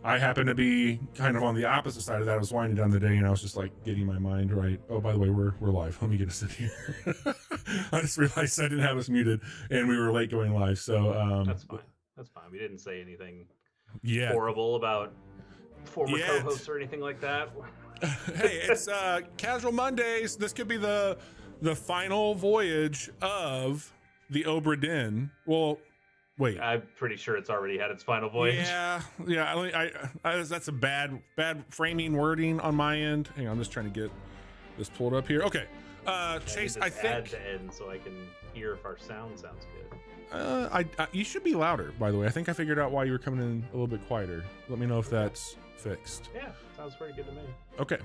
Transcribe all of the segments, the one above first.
I happened to be kind of on the opposite side of that. I was winding down the day, and I was just like getting my mind right. Oh, by the way, we're live. Let me get a sit here. I just realized I didn't have us muted, and we were late going live. So That's fine. That's fine. We didn't say anything yeah, horrible about former yet. co-hosts or anything like that. Hey, it's Casual Mondays. This could be the final voyage of the Obra Dinn. Well, wait. I'm pretty sure it's already had its final voyage. Yeah. That's a bad framing wording on my end. Hang on, I'm just trying to get this pulled up here. Okay. Chase, I think add to end so I can hear if our sound sounds good. you should be louder. By the way, I think I figured out why you were coming in a little bit quieter. Let me know if that's fixed. Yeah, sounds pretty good to me. Okay.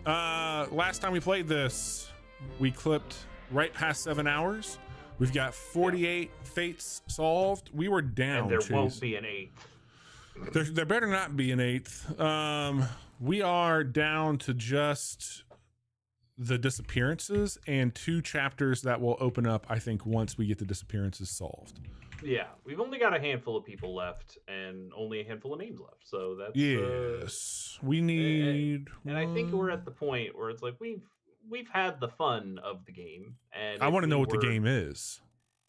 Last time we played this, we clipped right past 7 hours. We've got 48 fates solved. We were down. And there Chase. won't be an 8th. There better not be an 8th. We are down to just the disappearances and 2 chapters that will open up, I think, once we get the disappearances solved. Yeah, we've only got a handful of people left and only a handful of names left. So that's yes. We need, and I think we're at the point where it's like we've had the fun of the game, and I want to know what the game is.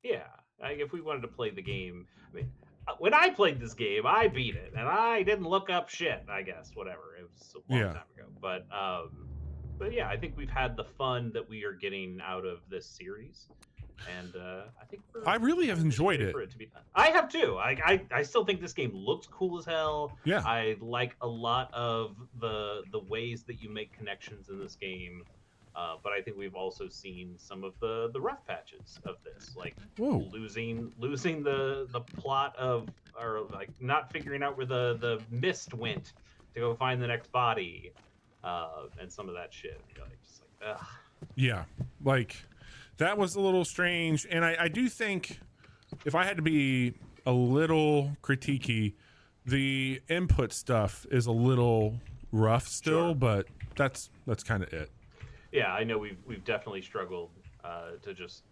Yeah, like if we wanted to play the game, I mean, when I played this game, I beat it, and I didn't look up shit. I guess whatever, it was a long time ago. But yeah, I think we've had the fun that we are getting out of this series, and I think I really have enjoyed it. For it to be fun. I have too. I still think this game looks cool as hell. Yeah, I like a lot of the ways that you make connections in this game. But I think we've also seen some of the rough patches of this, like losing the plot of, or like not figuring out where the mist went to go find the next body, and some of that shit. Like, just like, ugh. Yeah, like that was a little strange, and I do think if I had to be a little critiquey, the input stuff is a little rough still, but that's kind of it. Yeah, I know we've definitely struggled to just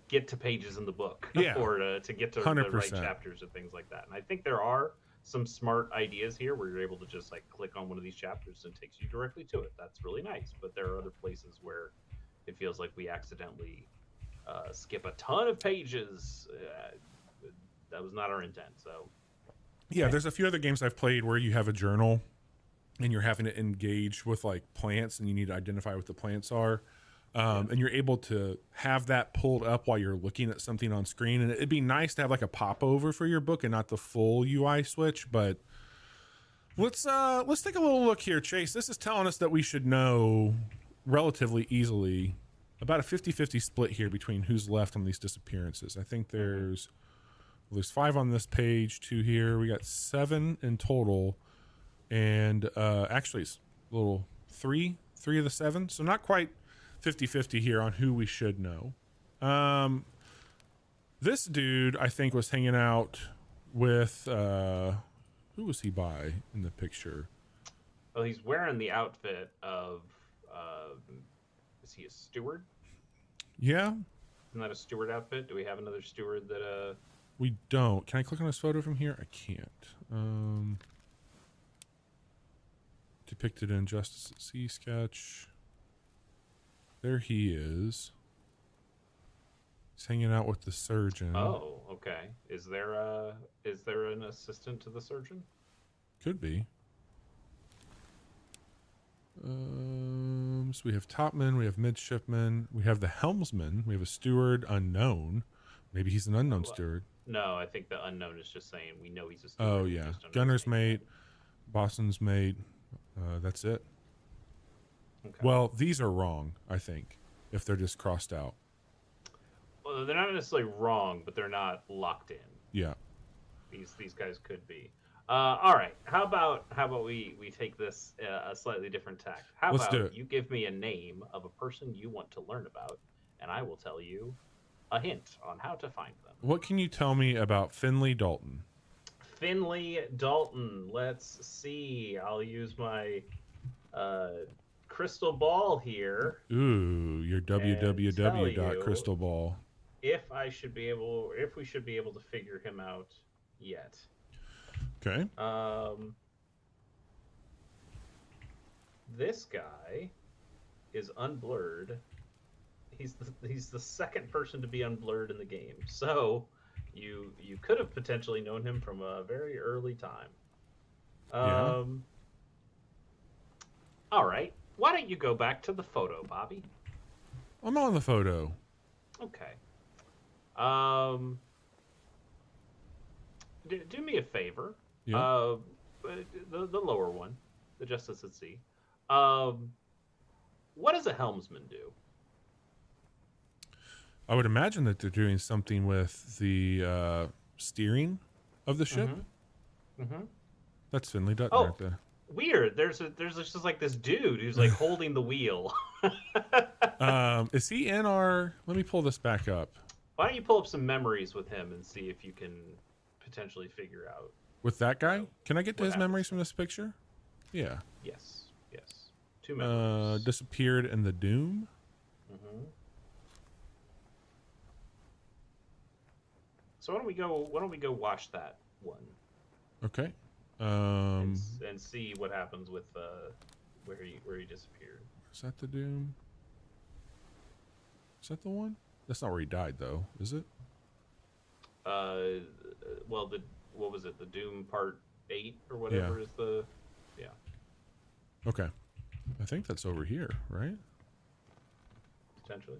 get to pages in the book, yeah, or to get to 100%. the right chapters and things like that. And I think there are some smart ideas here where you're able to just like click on one of these chapters and it takes you directly to it. That's really nice. But there are other places where it feels like we accidentally skip a ton of pages. That was not our intent. So yeah, there's a few other games I've played where you have a journal and you're having to engage with like plants and you need to identify what the plants are. And you're able to have that pulled up while you're looking at something on screen. And it'd be nice to have like a popover for your book and not the full UI switch. But let's take a little look here, Chase. This is telling us that we should know relatively easily about a 50-50 split here between who's left on these disappearances. I think there's 5 on this page, 2 here. We got 7 in total. And actually it's a little 3 of the 7. So not quite 50-50 here on who we should know. This dude, I think, was hanging out with who was he by in the picture? Well, he's wearing the outfit of is he a steward? Yeah. Isn't that a steward outfit? Do we have another steward that we don't. Can I click on his photo from here? I can't. Depicted in Justice at Sea sketch. There he is. He's hanging out with the surgeon. Oh, okay. Is there an assistant to the surgeon? Could be. So we have topman, we have midshipman, we have the helmsman, we have a steward unknown. Maybe he's an unknown steward. No, I think the unknown is just saying we know he's a steward. Oh yeah, gunner's mate, bosun's mate. That's it. Okay. Well, these are wrong, I think, if they're just crossed out. Well, they're not necessarily wrong, but they're not locked in. Yeah. These guys could be. All right. How about we take this a slightly different tack? Let's do it. You give me a name of a person you want to learn about, and I will tell you a hint on how to find them. What can you tell me about Finley Dalton? Finley Dalton. Let's see. I'll use my crystal ball here. Ooh, your www.crystalball. If we should be able to figure him out yet. Okay. this guy is unblurred. He's the second person to be unblurred in the game. So you could have potentially known him from a very early time. Yeah. All right. Why don't you go back to the photo, Bobby? I'm on the photo. Okay. Do me a favor. Yeah. The lower one, the Justice at Sea. What does a helmsman do? I would imagine that they're doing something with the steering of the ship. Mm-hmm. That's Finley Dutton right there. Weird. There's just like this dude who's like holding the wheel. Is he in our? Let me pull this back up. Why don't you pull up some memories with him and see if you can potentially figure out With that guy? Can I get to his happens? memories from this picture? Yeah. Yes. 2 memories. Disappeared in the Doom. Mm-hmm. So why don't we go watch that one? Okay. And see what happens with where he disappeared. Is that the Doom? Is that the one? That's not where he died, though, is it? Well, what was it? The Doom Part 8 or whatever is the, yeah. Okay. I think that's over here, right? Potentially.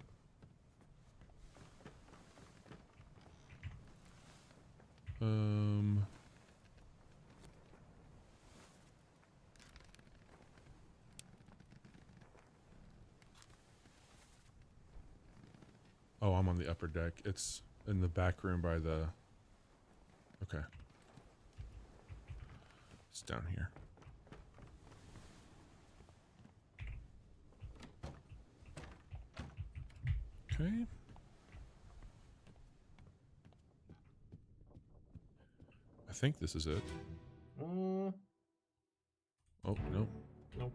Oh, I'm on the upper deck. It's in the back room by the... Okay. It's down here. Okay. I think this is it. Oh, no. Nope.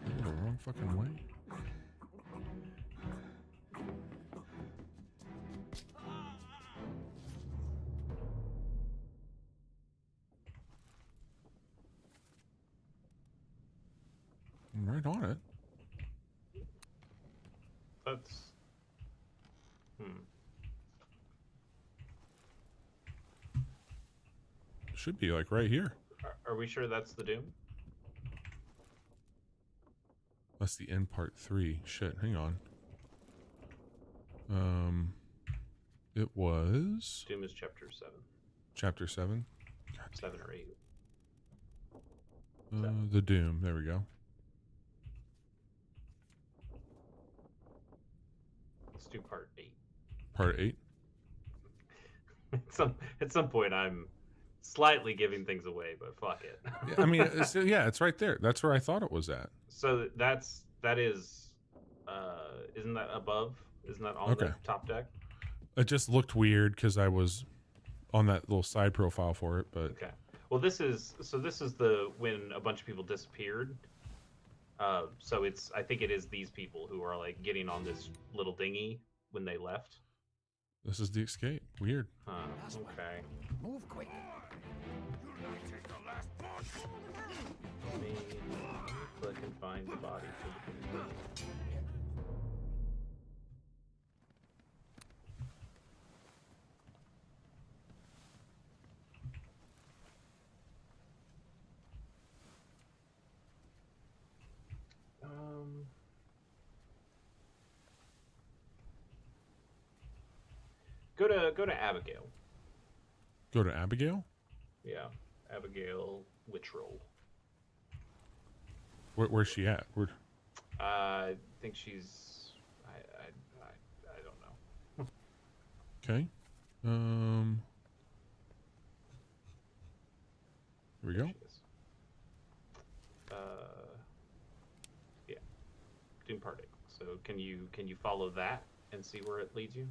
The wrong fucking way. I'm right on it. That's... Should be like right here. Are we sure that's the Doom? That's the end part 3. Shit, hang on. It was... Doom is chapter 7. Chapter 7? 7 or 8. The Doom. There we go. Let's do part 8. Part 8? At some point, I'm slightly giving things away, but fuck it. I mean, it's right there. That's where I thought it was at. So that is, isn't that above? Isn't that on the top deck? It just looked weird because I was on that little side profile for it, but okay. Well, this is the when a bunch of people disappeared. So I think it is these people who are like getting on this little dinghy when they left. This is the escape. Weird. Okay. Move quick. Let me click and find the body for the Go to Abigail. Go to Abigail? Yeah, Abigail Witchroll. Where's she at? I think she's. I don't know. Okay. Here we go. Yeah. Doom Part 8. So can you follow that and see where it leads you?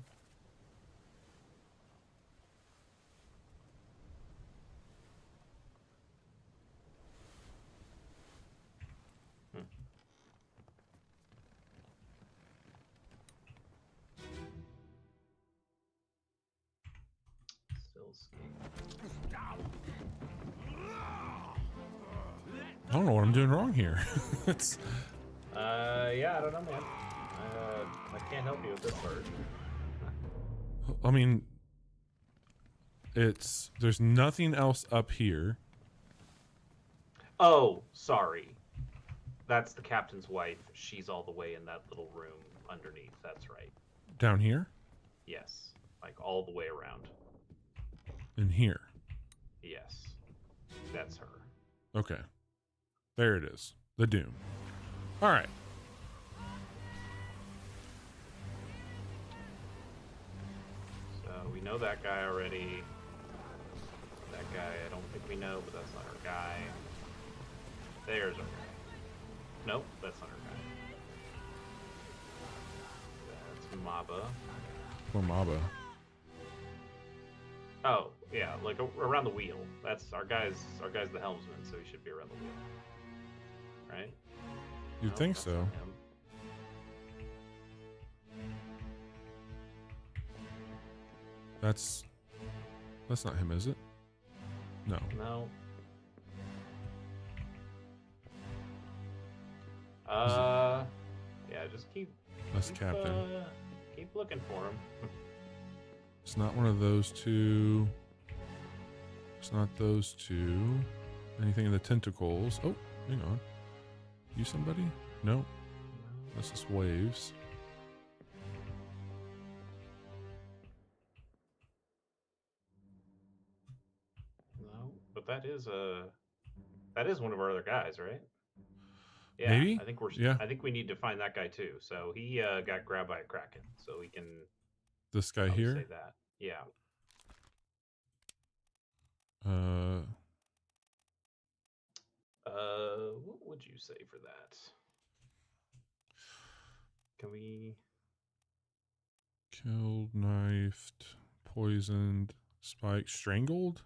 I don't know what I'm doing wrong here. It's. Yeah, I don't know, man. I can't help you with this part. I mean, there's nothing else up here. Oh, sorry. That's the captain's wife. She's all the way in that little room underneath. That's right. Down here? Yes. Like all the way around. In here? Yes. That's her. Okay. There it is. The Doom. All right. So we know that guy already. That guy I don't think we know, but that's not our guy. There's our guy. Nope, that's not our guy. That's Maba. Poor Maba. Oh, yeah, like around the wheel. That's our guy's the helmsman, so he should be around the wheel. Right? You'd think that's so. not him. That's not him, is it? No. No. Yeah, just keep. That's Captain. Keep looking for him. It's not one of those two. It's not those two. Anything in the tentacles? Oh, hang on. You somebody? No. That's just waves. No, but that is one of our other guys, right? Yeah, Maybe? I think Yeah. I think we need to find that guy too. So he got grabbed by a kraken, so we can. This guy I'll here? say that. Yeah. What would you say for that? Can we? Killed, knifed, poisoned, spiked, strangled?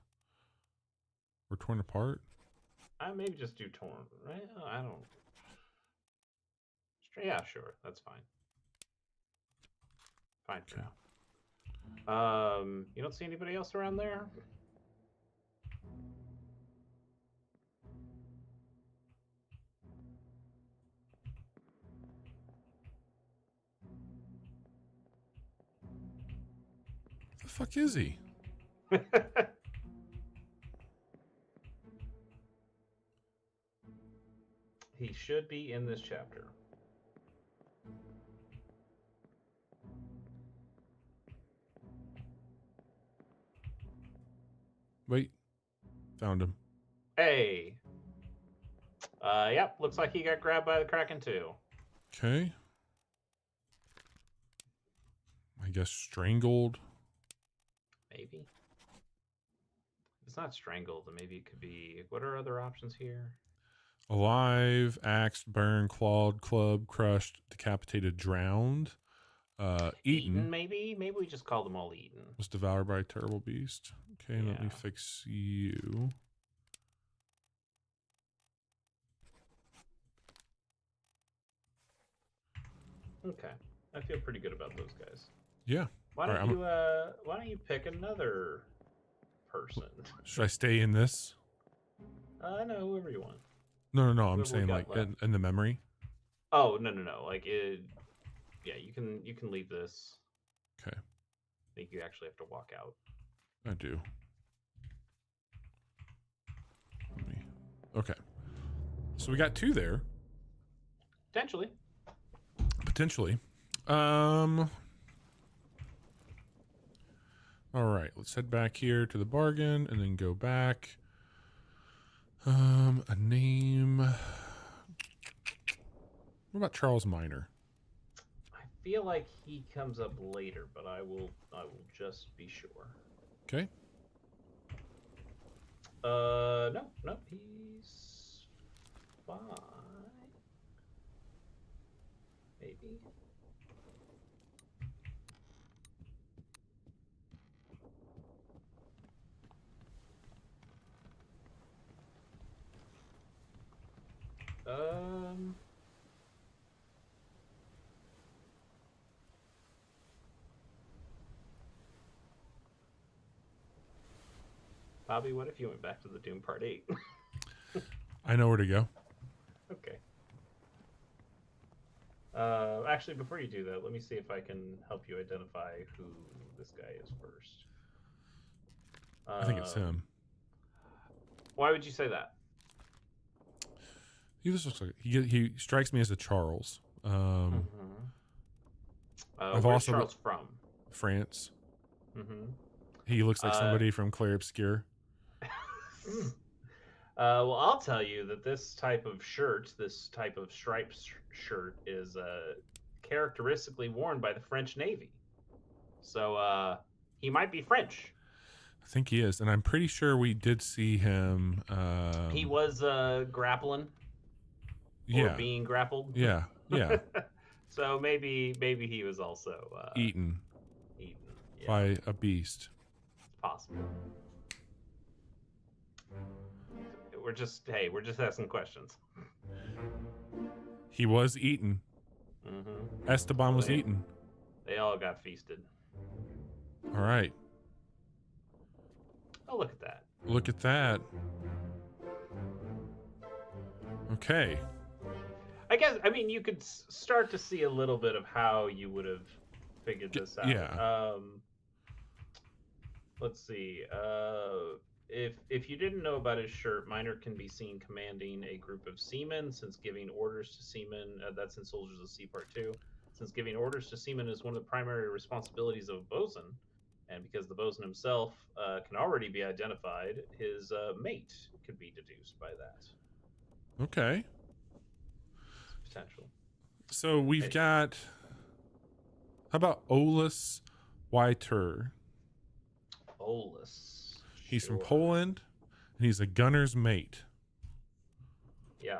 Or torn apart? I maybe just do torn, right? I don't. Yeah, sure, that's fine. Fine for now. You don't see anybody else around there? The fuck is he? He should be in this chapter. Wait. Found him. Hey. Yep, looks like he got grabbed by the kraken too. Okay. I guess strangled. Maybe. It's not strangled, maybe it could be. What are other options here? Alive, axed, burned, clawed, clubbed, crushed, decapitated, drowned. Eaten. Maybe we just call them all eaten. Was devoured by a terrible beast. Okay, let me fix you. Okay, I feel pretty good about those guys. Yeah. Why don't you pick another person? Should I stay in this? No, whoever you want. No. I'm saying like in the memory. Oh no! Like it. Yeah, you can leave this. Okay. I think you actually have to walk out. I do. Okay. So we got two there. Potentially. All right, let's head back here to the bargain and then go back. A name. What about Charles Minor? I feel like he comes up later, but I will just be sure. Okay. No, he's fine. Maybe. Bobby, what if you went back to the Doom Part 8? I know where to go. actually, before you do that, let me see if I can help you identify who this guy is first. I think it's him. Why would you say that? He just looks like he strikes me as a Charles. I've Where's also Charles from? France. Mm-hmm. He looks like somebody from Clair Obscur. Well, I'll tell you that this type of shirt, this type of striped shirt, is characteristically worn by the French Navy. So he might be French. I think he is, and I'm pretty sure we did see him. He was grappling. Yeah. Or being grappled. Yeah. Yeah. So maybe he was also eaten. Yeah. By a beast. It's possible. We're just asking questions. He was eaten. Mm-hmm. Esteban was eaten. They all got feasted. All right. Oh, look at that. Look at that. Okay. I mean, you could start to see a little bit of how you would have figured this out. Yeah. Let's see. If you didn't know about his shirt, Miner can be seen commanding a group of seamen. Since giving orders to seamen, that's in Soldiers of the Sea Part 2. Since giving orders to seamen is one of the primary responsibilities of a bosun, and because the bosun himself can already be identified, his mate could be deduced by that. Okay. Potential. So we've got. How about Olus Wyter? Olus. He's from Poland, and he's a gunner's mate. Yeah.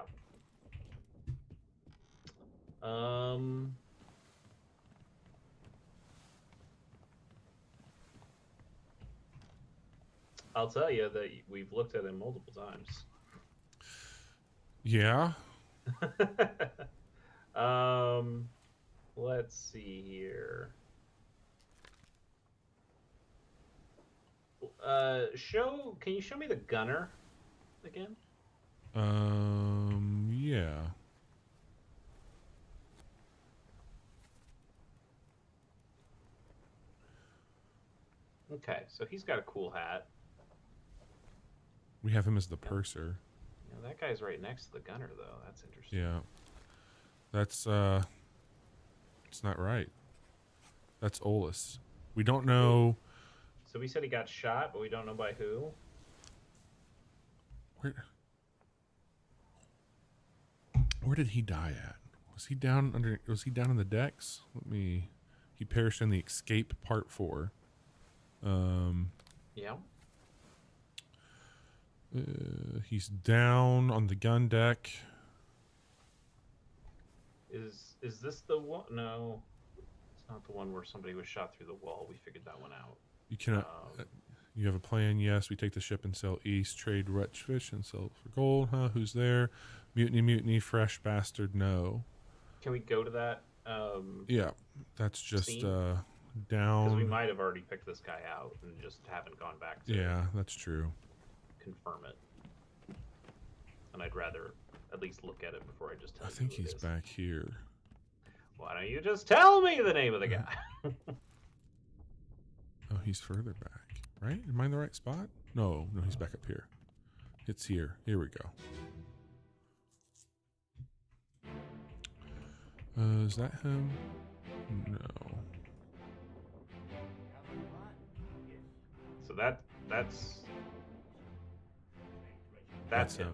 I'll tell you that we've looked at him multiple times. Yeah. Let's see here. Can you show me the gunner again? Yeah. Okay, so he's got a cool hat. We have him as the purser. Yeah, that guy's right next to the gunner, though. That's interesting. Yeah. That's it's not right. That's Olus. We don't know. So we said he got shot, but we don't know by who. Where did he die at? Was he down in the decks? He perished in the escape part 4. Yeah. He's down on the gun deck. Is this the one? No, it's not the one where somebody was shot through the wall. We figured that one out. You cannot. You have a plan? Yes. We take the ship and sail east, trade wretch fish and sell for gold. Huh? Who's there? Mutiny, fresh bastard. No. Can we go to that? Yeah, that's just down. Because we might have already picked this guy out and just haven't gone back to. Yeah, that's true. Confirm it. And I'd rather at least look at it before I just tell you. I think he's back here. Why don't you just tell me the name of the guy? Oh, he's further back, right? Am I in the right spot? No, he's back up here. It's here. Here we go. Is that him? No. So that's him.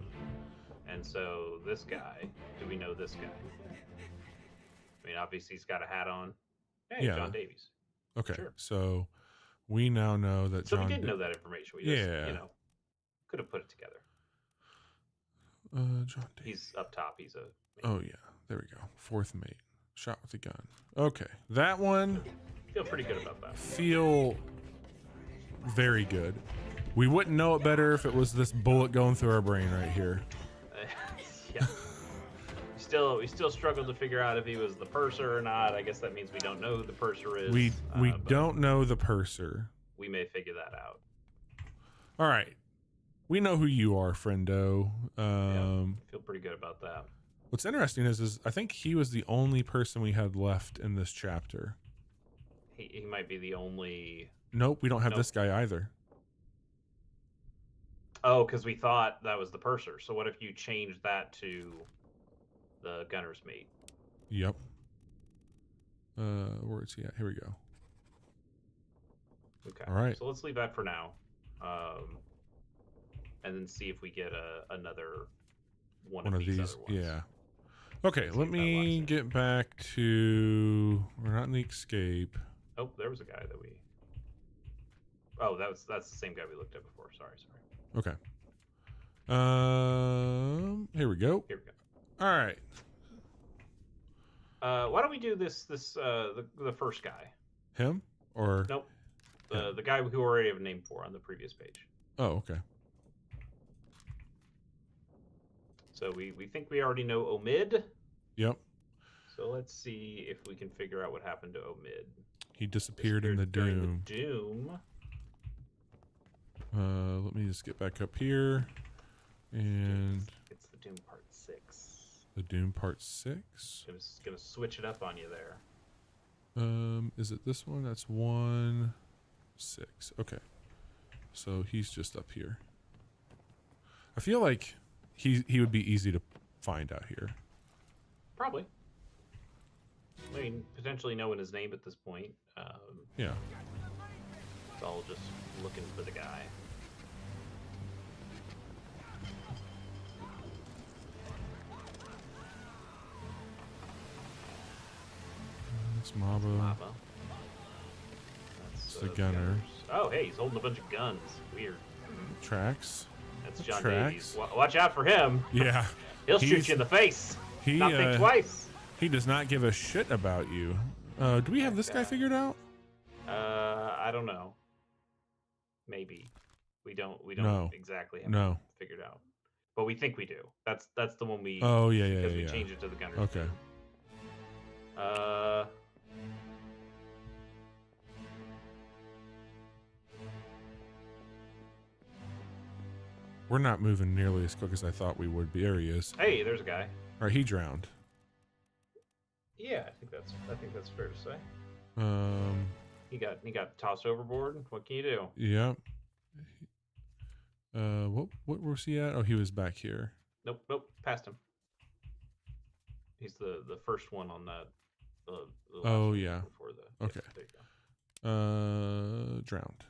And so this guy, do we know this guy? I mean, obviously he's got a hat on. Hey, yeah. John Davies. Okay, sure. So we now know that So we did know that information. We just, could have put it together. John Davies. He's up top. He's a mate. Oh, yeah. There we go. 4th mate. Shot with a gun. Okay. That one. Feel pretty good about that. Feel very good. We wouldn't know it better if it was this bullet going through our brain right here. Yeah. We still struggle to figure out if he was the purser or not. I guess that means we don't know who the purser is. We don't know the purser. We may figure that out. All right. We know who you are, friendo. Yeah, feel pretty good about that. What's interesting is I think he was the only person we had left in this chapter. He might be the only. Nope, we don't have Nope. this guy either. Oh, because we thought that was the purser. So what if you change that to the gunner's mate? Yep. Where is he at? Here we go. Okay. All right. So let's leave that for now, and then see if we get another one of these. Other ones. Yeah. Okay. Let me get back to. We're not in the escape. Oh, there was a guy that we. Oh, that's the same guy we looked at before. Sorry. Okay. Here we go. All right. Why don't we do this? The first guy. Him or nope. The guy who already have a name for on the previous page. Oh, okay. So we think we already know Omid. Yep. So let's see if we can figure out what happened to Omid. He disappeared in the Doom. Let me just get back up here. And it's the Doom Part 6. The Doom Part 6? It's gonna switch it up on you there. Is it this one? That's 1, 6. Okay. So he's just up here. I feel like he would be easy to find out here. Probably. I mean, potentially knowing his name at this point. Yeah. It's all just looking for the guy. It's Maba. That's the gunner. Oh, hey, he's holding a bunch of guns. Weird. Tracks. That's John Davies. Watch out for him. Yeah. He'll shoot you in the face. Not think twice. He does not give a shit about you. Do we have this guy figured out? I don't know. Maybe. We don't exactly have it figured out. But we think we do. That's the one we. Oh yeah. Because we changed it to the gunner. Okay. We're not moving nearly as quick as I thought we would be. There he is. Hey, there's a guy. All right, he drowned. Yeah, I think that's fair to say. He got tossed overboard. What can you do? Yeah. What was he at? Oh, he was back here. Nope, past him. He's the first one on that. Oh yeah. Before the. Okay. Yeah, there you go. Drowned.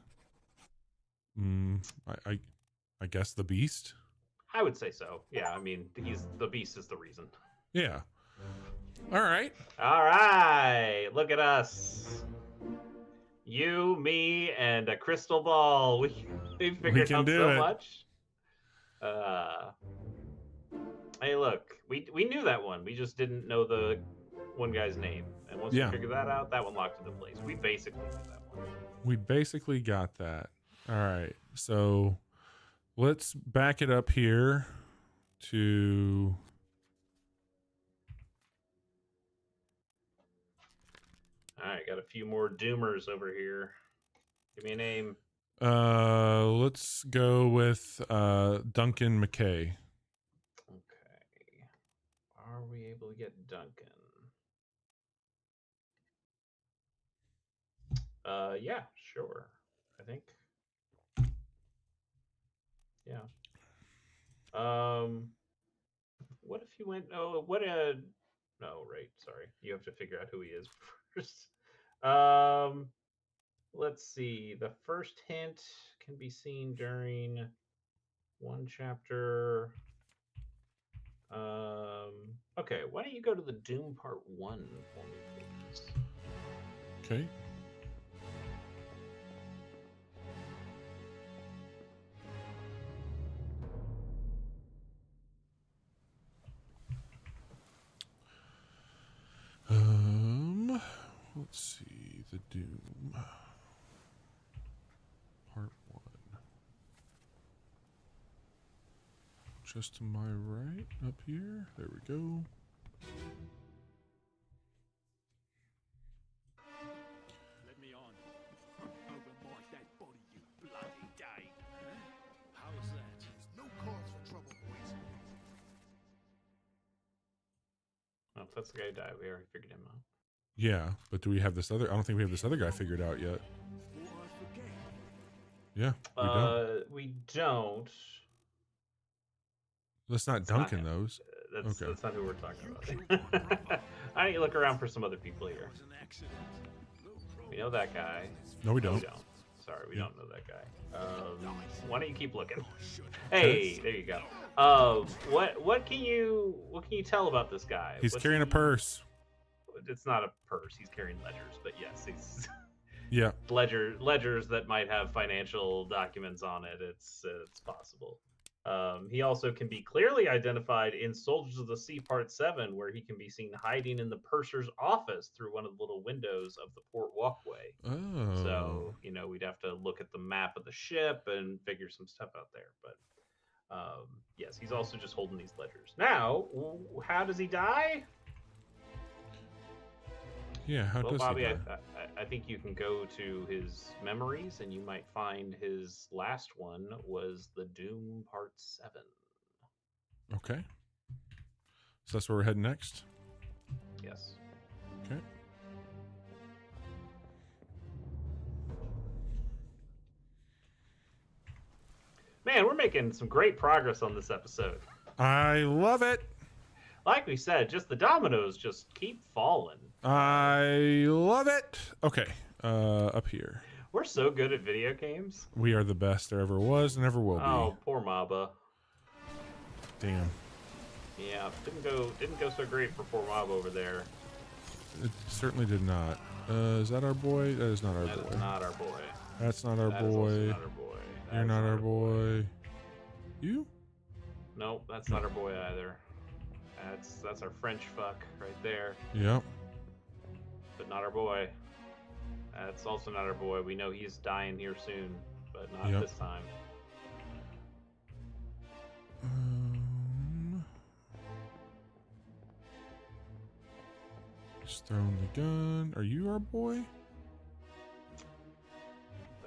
I guess the beast. I would say so. Yeah, I mean, the beast is the reason. Yeah. All right. Look at us. You, me, and a crystal ball. We figured out so much. Hey, look, we knew that one. We just didn't know the one guy's name. And once we figured that out, that one locked into place. We basically knew that one. We basically got that. All right. So let's back it up here to. All right, got a few more Doomers over here. Give me a name. Let's go with Duncan McKay. Okay. Are we able to get Duncan? Yeah, sure. I think. Yeah. What if you went? Oh, what a. No, right. Sorry, you have to figure out who he is first. Let's see. The first hint can be seen during one chapter. Okay, why don't you go to the Doom Part 1 for me, please? Okay. Let's see, the Doom Part 1. Just to my right, up here. There we go. Let me on. Over my dead body, you bloody day. How's that? No cause for trouble, boys. that's the guy who died. We already figured him out. Yeah, but do we have this other? I don't think we have this other guy figured out yet. Yeah, we don't. We don't. Let's not It's not Duncan him. those. Okay. That's not who we're talking about. I need to look around for some other people here. We know that guy. No, we No, don't. we don't. Sorry, we don't know that guy. Why don't you keep looking? Hey, there you go. What can you tell about this guy? He's What's carrying a he- purse. It's not a purse. He's carrying ledgers, but yes, he's Yeah. ledgers that might have financial documents on it. It's possible. He also can be clearly identified in Soldiers of the Sea Part 7, where he can be seen hiding in the purser's office through one of the little windows of the port walkway. Oh. So, we'd have to look at the map of the ship and figure some stuff out there. But yes, he's also just holding these ledgers. Now, how does he die? Yeah. How Well, does Bobby, he? I think you can go to his memories, and you might find his last one was the Doom Part 7. Okay. So that's where we're heading next. Yes. Okay. Man, we're making some great progress on this episode. I love it. Like we said, just the dominoes just keep falling. I love it. Okay. Up here. We're so good at video games. We are the best there ever was and ever will be. Oh, poor Maba. Damn. Yeah, didn't go so great for poor Maba over there. It certainly did not. Is that our boy? That is not our That boy. is not our boy. That's not our That is also boy. not our boy. That You're is not our boy. You? Nope, that's not our boy either. That's our French fuck right there, Yep. but not our boy. That's also not our boy. We know he's dying here soon, but not Yep. this time. Just throwing the gun. Are you our boy?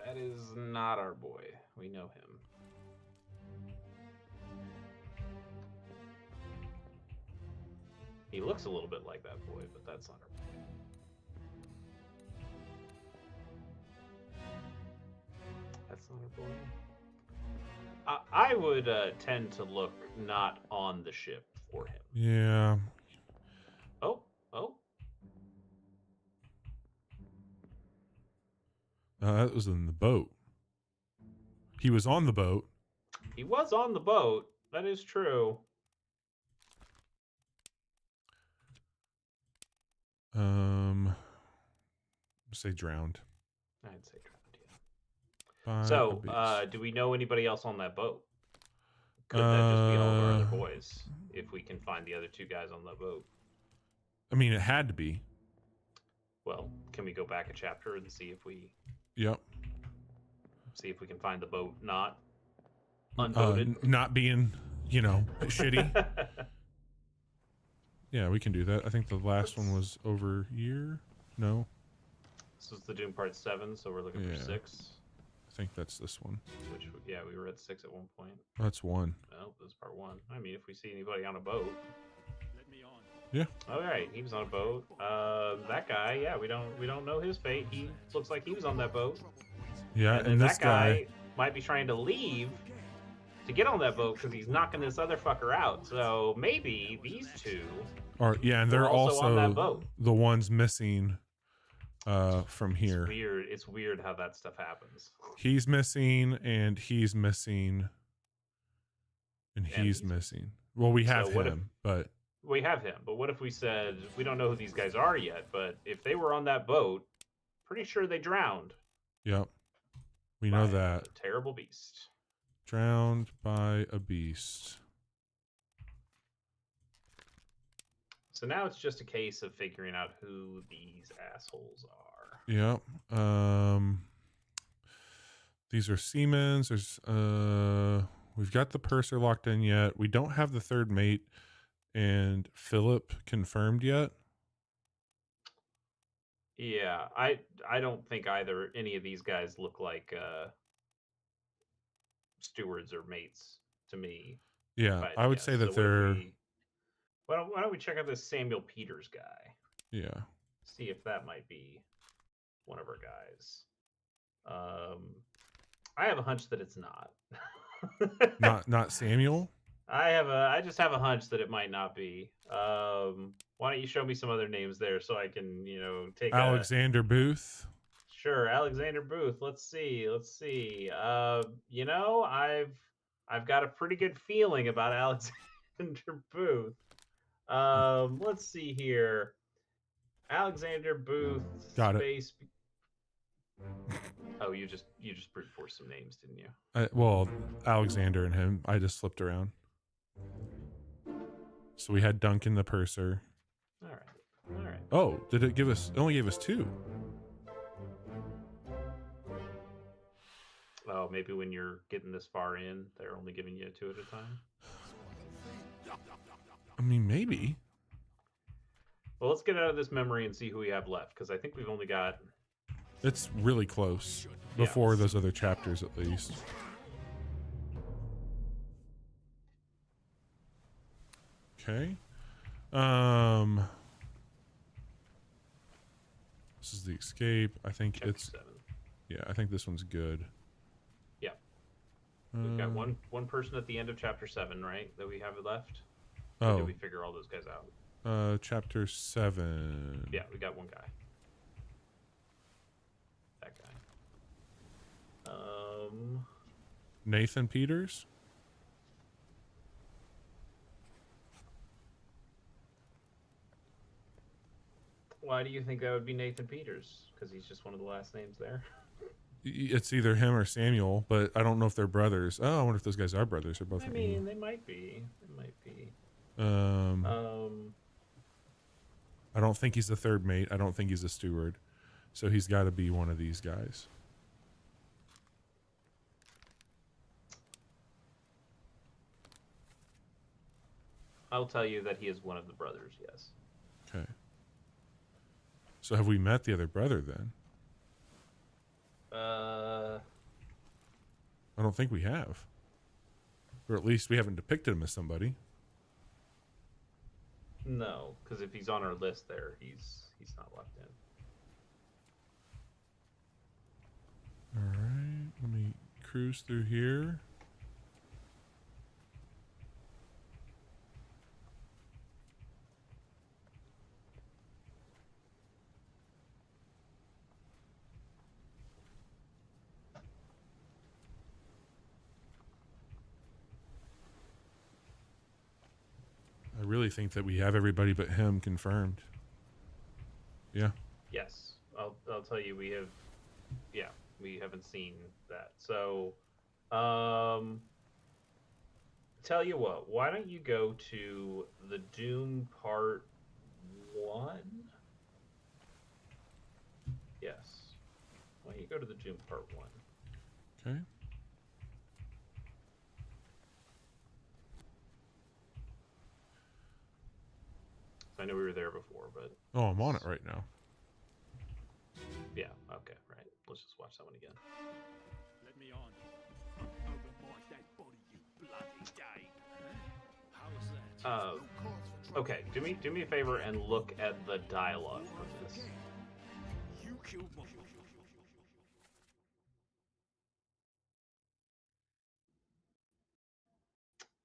That is not our boy. We know him. He looks a little bit like that boy, but that's not our boy. That's not our boy. I would tend to look not on the ship for him. Yeah. Oh. That was in the boat. He was on the boat. He was on the boat. That is true. Say drowned. I'd say drowned, yeah. By a So, beast. do we know anybody else on that boat? Could that just be all of our other Uh, boys? If we can find the other two guys on that boat. I mean, it had to be. Well, can we go back a chapter and see if we Yep. can find the boat not unboated? Not being, shitty. Yeah, we can do that. I think the last one was over here. No, This is the Doom Part 7, so we're looking Yeah. for 6. I think that's this one. Which, yeah, we were at 6 at one point. That's one. Oh, this is Part 1. I mean, if we see anybody on a boat. Let me on. Yeah. All right, he was on a boat. That guy, yeah, we don't know his fate. He looks like he was on that boat. Yeah, And then and this that guy might be trying to leave to get on that boat because he's knocking this other fucker out. So maybe these two and they're were also on that boat. the ones missing from here. It's weird. It's weird how that stuff happens. He's missing and he's missing and he's missing. Well, we have So what if- him, but We have him, but what if we said we don't know who these guys are yet? But if they were on that boat, pretty sure they drowned. yep. We know by that. a terrible beast. Drowned by a beast. So now it's just a case of figuring out who these assholes are. Yep. These are Siemens. There's we've got the purser locked in yet. We don't have the third mate and Philip confirmed yet. Yeah, I don't think either any of these guys look like stewards or mates to me. Yeah, But I would yes, say so that what if they're we- Why don't we check out this Samuel Peters guy? Yeah. See if that might be one of our guys. I have a hunch that it's not. Not Samuel. I just have a hunch that it might not be. Why don't you show me some other names there so I can, take Alexander Booth. Sure, Alexander Booth. Let's see. I've got a pretty good feeling about Alexander Booth. Let's see here. Alexander Booth. Got space. Oh, you just brute forced some names, didn't you? Well, Alexander and him. I just flipped around. So we had Duncan the Purser. All right. Oh, did it give us? It only gave us 2. Oh, maybe when you're getting this far in, they're only giving you 2 at a time. I mean, maybe. Well, let's get out of this memory and see who we have left, because I think we've only got. It's really close. Before those other chapters, at least. Okay. This is the escape. I think Chapter it's 7. Yeah, I think this one's good. Yeah. We've got one person at the end of chapter 7, right? That we have left. Or Oh. did we figure all those guys out? Chapter 7. Yeah, we got one guy. That guy. Nathan Peters. Why do you think that would be Nathan Peters? Because he's just one of the last names there. It's either him or Samuel, but I don't know if they're brothers. Oh, I wonder if those guys are brothers or both. I mean, they might be. They might be. I don't think he's the third mate. I don't think he's a steward. So he's got to be one of these guys. I'll tell you that he is one of the brothers, yes. Okay. So have we met the other brother then? I don't think we have. Or at least we haven't depicted him as somebody. No, because if he's on our list there, he's not locked in. All right. Let me cruise through here. I really think that we have everybody but him confirmed. Yeah. Yes, I'll tell you we have. Yeah, we haven't seen that. So, tell you what. Why don't you go to the Doom Part 1? Yes. Why don't you go to the Doom Part 1? Okay. I know we were there before, but Oh, I'm on it right now. yeah. Okay, right. Let's just watch that one again. Let me on. Over my dead body, you bloody day. How's that? Okay. Do me a favor and look at the dialogue from this. You killed my.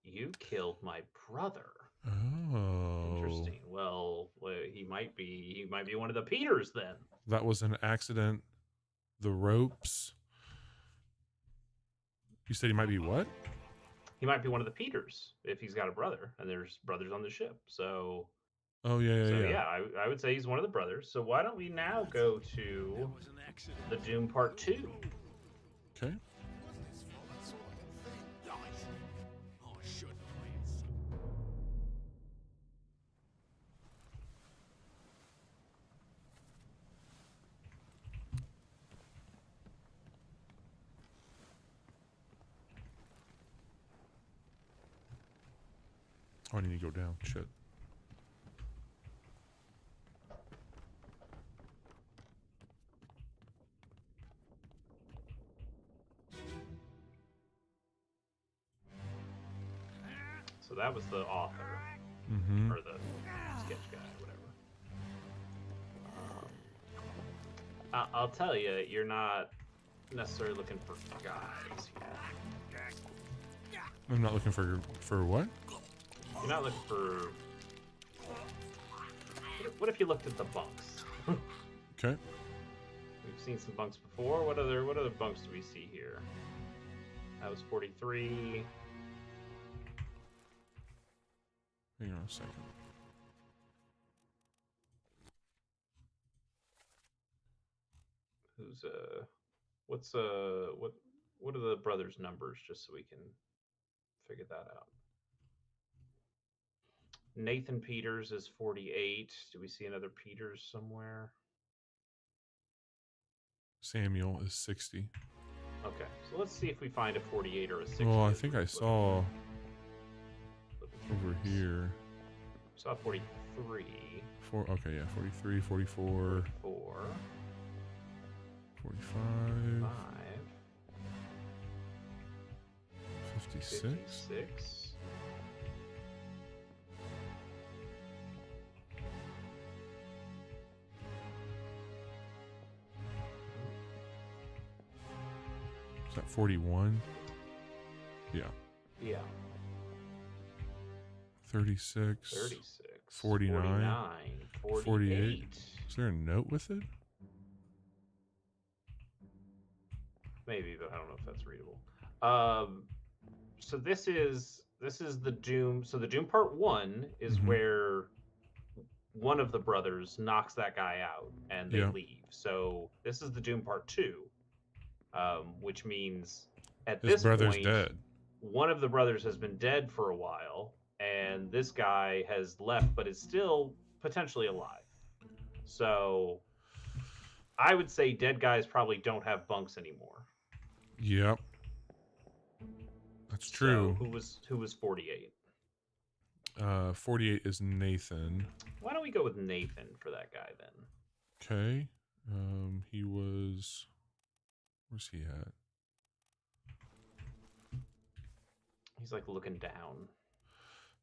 You killed my brother. Oh. Interesting. Well, he might be one of the Peters then. That was an accident. The ropes. You said he might be what? He might be one of the Peters if he's got a brother, and there's brothers on the ship. So, Oh, yeah. I would say he's one of the brothers. So why don't we now go to Was an accident. the Doom Part 2? Okay. Lies. I shouldn't have. Oh, I need to go down. Shit. So that was the author. Mm-hmm. or the sketch guy, whatever. I'll tell you, you're not necessarily looking for guys here. I'm not looking for what? You're not looking for. What if you looked at the bunks? Okay. We've seen some bunks before. What other bunks do we see here? That was 43. Hang on a second. Who's what are the brothers' numbers, just so we can figure that out? Nathan Peters is 48. Do we see another Peters somewhere? Samuel is 60. Okay, so let's see if we find a 48 or a 60. Well, I think I saw over here. Saw 43. Okay, yeah, 43, 44, 4, 45, 5, 56. 56. Is that 41? Yeah. Yeah. 36. 36. 49. 49. 48. Is there a note with it? Maybe, but I don't know if that's readable. So this is the Doom. So the Doom Part 1 is where one of the brothers knocks that guy out and they leave. So this is the Doom Part 2, which means at His this brother's point, dead. one of the brothers has been dead for a while, and this guy has left but is still potentially alive. So I would say dead guys probably don't have bunks anymore. Yep. That's true. So who was 48? 48 is Nathan. Why don't we go with Nathan for that guy then? Okay. He was. Where's he at? He's like looking down.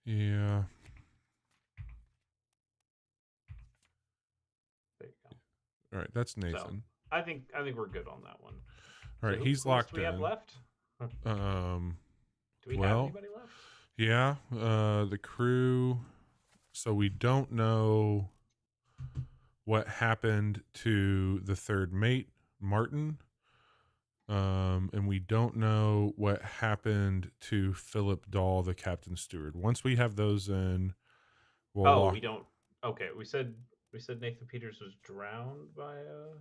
Yeah. There you go. All right, that's Nathan. So, I think we're good on that one. All right, so he's locked do we in. have left? Do we well, have anybody left? Yeah, the crew. So we don't know what happened to the third mate, Martin. And we don't know what happened to Philip Dahl, the captain steward. Once we have those in, we'll we don't. Okay, we said Nathan Peters was drowned by a.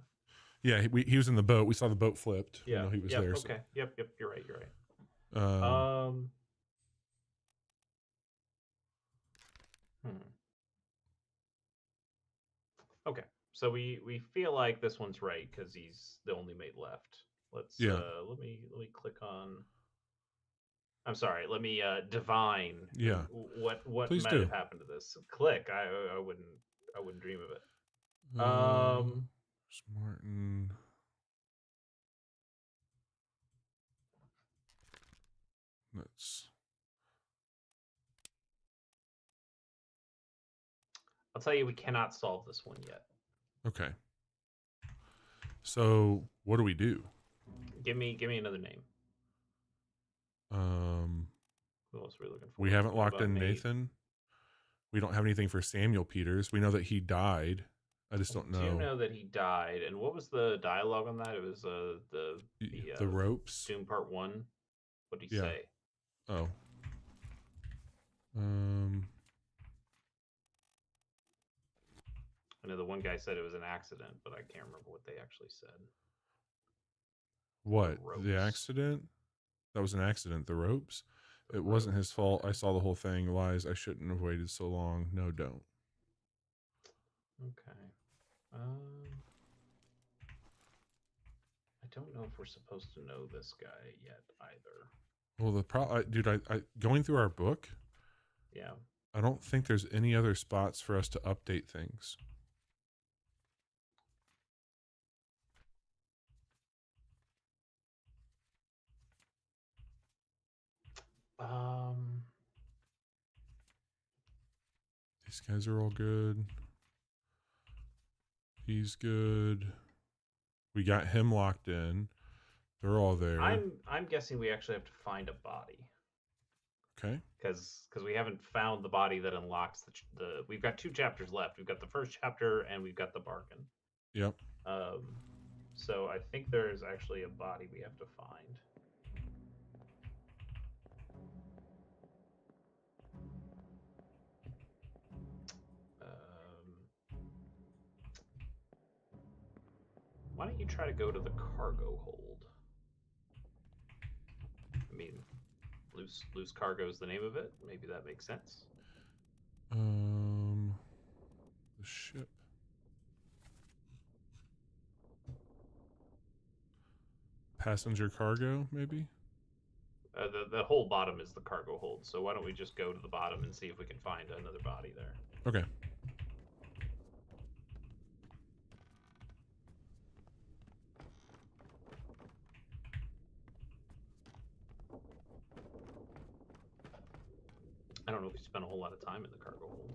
Yeah, he was in the boat. We saw the boat flipped. Yeah, We know he was yep, there. Okay. So. Yep. You're right. Okay, so we feel like this one's right because he's the only mate left. Let's let me click on. I'm sorry. Let me divine. Yeah. What Please might do. have happened to this? Click. I wouldn't dream of it. Martin. I'll tell you, we cannot solve this one yet. Okay. So what do we do? Give me another name. Who else are we looking for? We haven't locked in Nathan. We don't have anything for Samuel Peters. We know that he died. I just don't know. Do you know that he died? And what was the dialogue on that? It was the ropes. Doom Part 1. What did he say? Oh. I know the one guy said it was an accident, but I can't remember what they actually said. What? The accident? That was an accident. The ropes? It wasn't his fault. I saw the whole thing. Lies. I shouldn't have waited so long. No, don't. Okay. I don't know if we're supposed to know this guy yet either. Well, dude, I going through our book. Yeah. I don't think there's any other spots for us to update things. These guys are all good. He's good. We got him locked in. They're all there. I'm guessing we actually have to find a body. Okay. Because we haven't found the body that unlocks the. We've got 2 chapters left. We've got the first chapter and we've got the bargain. Yep. So I think there's actually a body we have to find. Why don't you try to go to the cargo hold? I mean, loose cargo is the name of it. Maybe that makes sense. The ship. Passenger cargo, maybe? The whole bottom is the cargo hold, so why don't we just go to the bottom and see if we can find another body there. Okay. I don't know if we spent a whole lot of time in the cargo hold.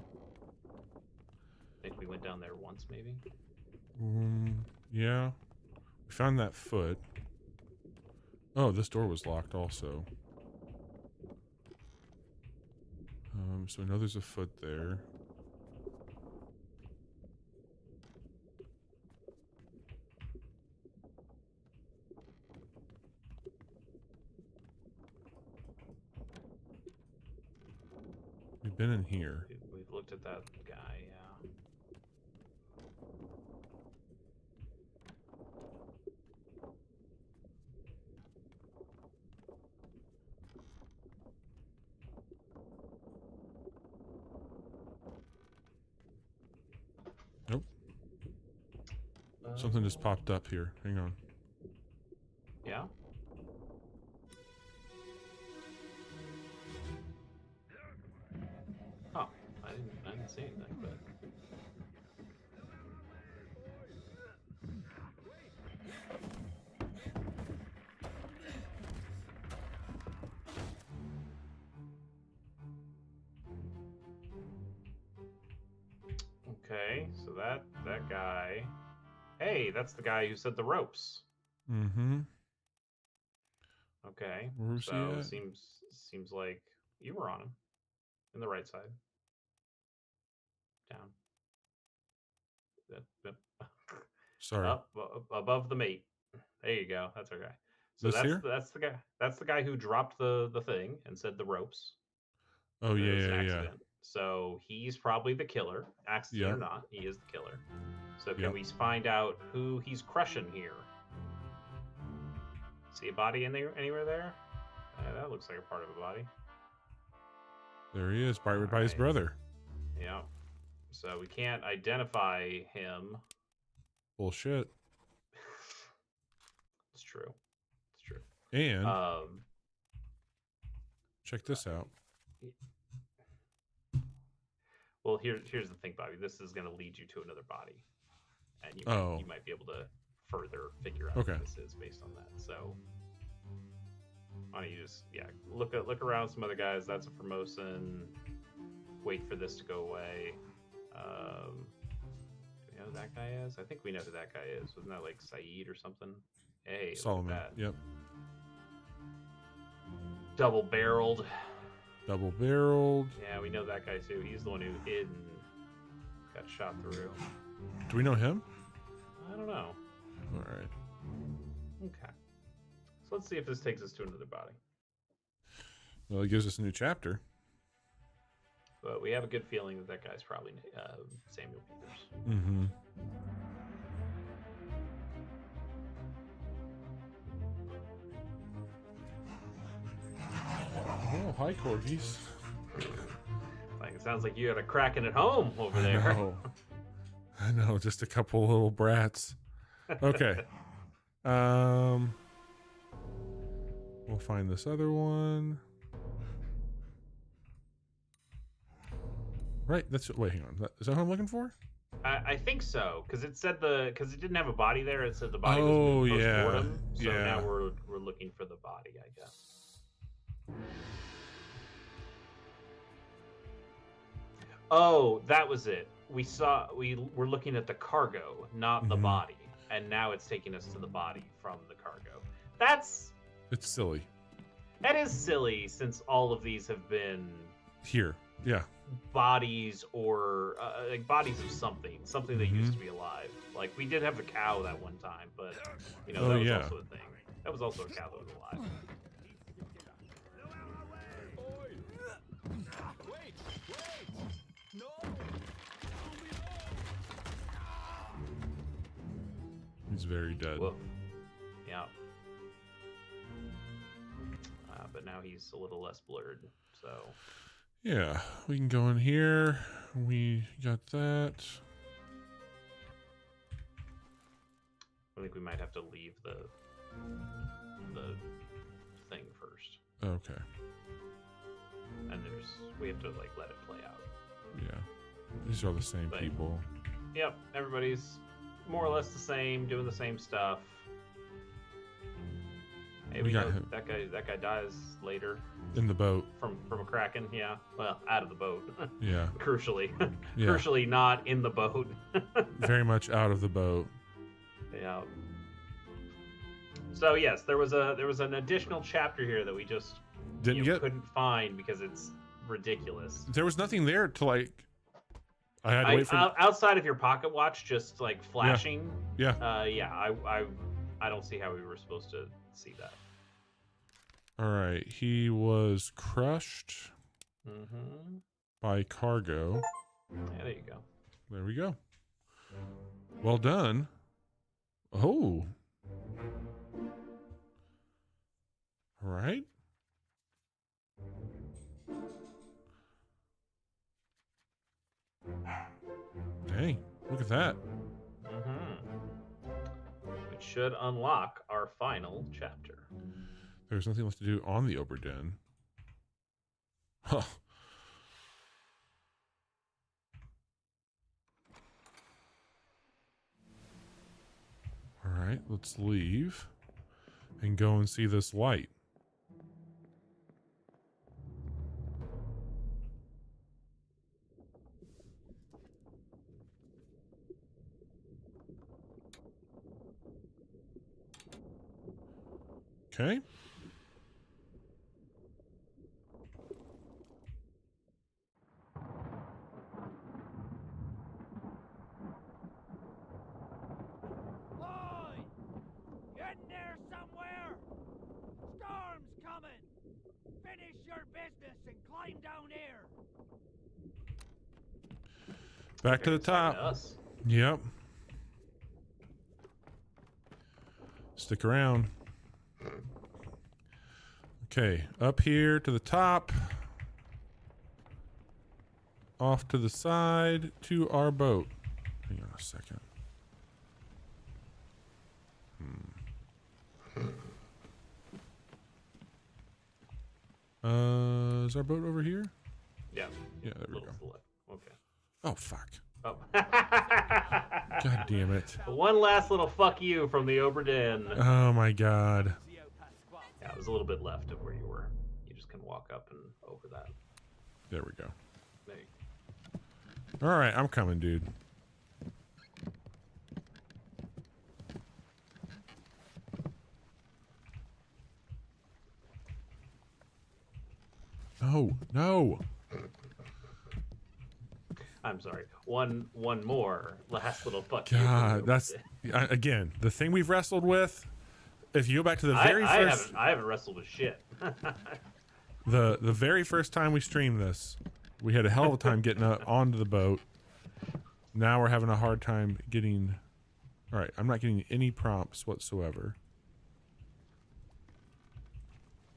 I think we went down there once, maybe. Yeah. We found that foot. Oh, this door was locked also. So I know there's a foot there. We've been in here. We've looked at that guy, yeah. Nope. Something just popped up here. Hang on. Yeah? Oh, I didn't see anything, but... Okay, so that guy... Hey, that's the guy who said the ropes. Mm-hmm. Okay, Where's he so at? seems like you were on him. In the right side. Down. Yep. Sorry. Up above the mate. There you go. That's our guy. So This that's here? that's the guy. That's the guy who dropped the thing and said the ropes. Oh, It was an yeah. accident. So he's probably the killer. Accident Yeah. or not, he is the killer. So can Yep. we find out who he's crushing here? See a body in there anywhere there? That looks like a part of a body. There he is, by his Alright. brother. Yeah. So we can't identify him. Bullshit. It's true. It's true. And check this out. Well, here's the thing, Bobby. This is going to lead you to another body, and you might be able to further figure out Okay. what this is based on that. So, why don't you just look around some other guys? That's a Formosan. Wait for this to go away. Do we know who that guy is? I think we know who that guy is. Wasn't that like Saeed or something? Hey, look at Solomon. that. Yep. Double-barreled. Double-barreled. Yeah, we know that guy too. He's the one who hid and got shot through. Do we know him? I don't know. All right. Okay. So let's see if this takes us to another body. Well, it gives us a new chapter. But we have a good feeling that guy's probably Samuel Peters. Mm-hmm. Oh, hi, corgis. Like, it sounds like you had a Kraken at home over there. I know, just a couple little brats. Okay. We'll find this other one. Right, wait, hang on. Is that what I'm looking for? I think so, because it didn't have a body there. It said the body Oh, was yeah. post-mortem. So Yeah. now we're looking for the body, I guess. Oh, that was it. We were looking at the cargo, not the Mhm. body, and now it's taking us to the body from the cargo. That's It's silly. That is silly, since all of these have been Here. Yeah. bodies or like bodies of something that used to be alive. Like we did have the cow that one time, but you know Oh, that was yeah. also a thing. That was also a cow that was alive. He's very dead. Woof. Yeah. But now he's a little less blurred. So Yeah, we can go in here. We got that. I think we might have to leave the thing first, Okay. and we have to like let it play out. Yeah. These are the same But- people. Yep, everybody's more or less the same, doing the same stuff. Hey, We we got know him. that guy dies later In the boat. from a kraken. Yeah, well, out of the boat. Yeah. Crucially, Yeah. crucially not in the boat. Very much out of the boat. Yeah. So yes, there was an additional chapter here that we just Didn't get. couldn't find because it's ridiculous. There was nothing there to like. I had to wait for. Outside of your pocket watch just like flashing. Yeah. I don't see how we were supposed to see that. All right. He was crushed Mm-hmm. by cargo. Yeah, there you go. There we go. Well done. Oh. All right. Hey, look at that. Mm-hmm. Which should unlock our final chapter. There's nothing left to do on the Oberden. Huh. All right, let's leave and go and see this light. Okay. Oi! Get in there somewhere! Storm's coming! Finish your business and climb down here! Back to the It's talking top. to us. Yep. Stick around. Okay, up here to the top. Off to the side to our boat. Hang on a second. Is our boat over here? Yeah. Yeah, there we Little go. to the left. Okay. Oh, fuck. Oh. God damn it. One last little fuck you from the Oberden. Oh my god. Yeah, it was a little bit left of where you were. You just can walk up and over that. There we go. There you All right, I'm coming, dude. No, no. I'm sorry. One more last little fuck you. from God, the that's Oberden. again the thing we've wrestled with. If you go back to the very I first, haven't wrestled with shit. the very first time we streamed this, we had a hell of a time getting onto the boat. Now we're having a hard time getting. All right, I'm not getting any prompts whatsoever.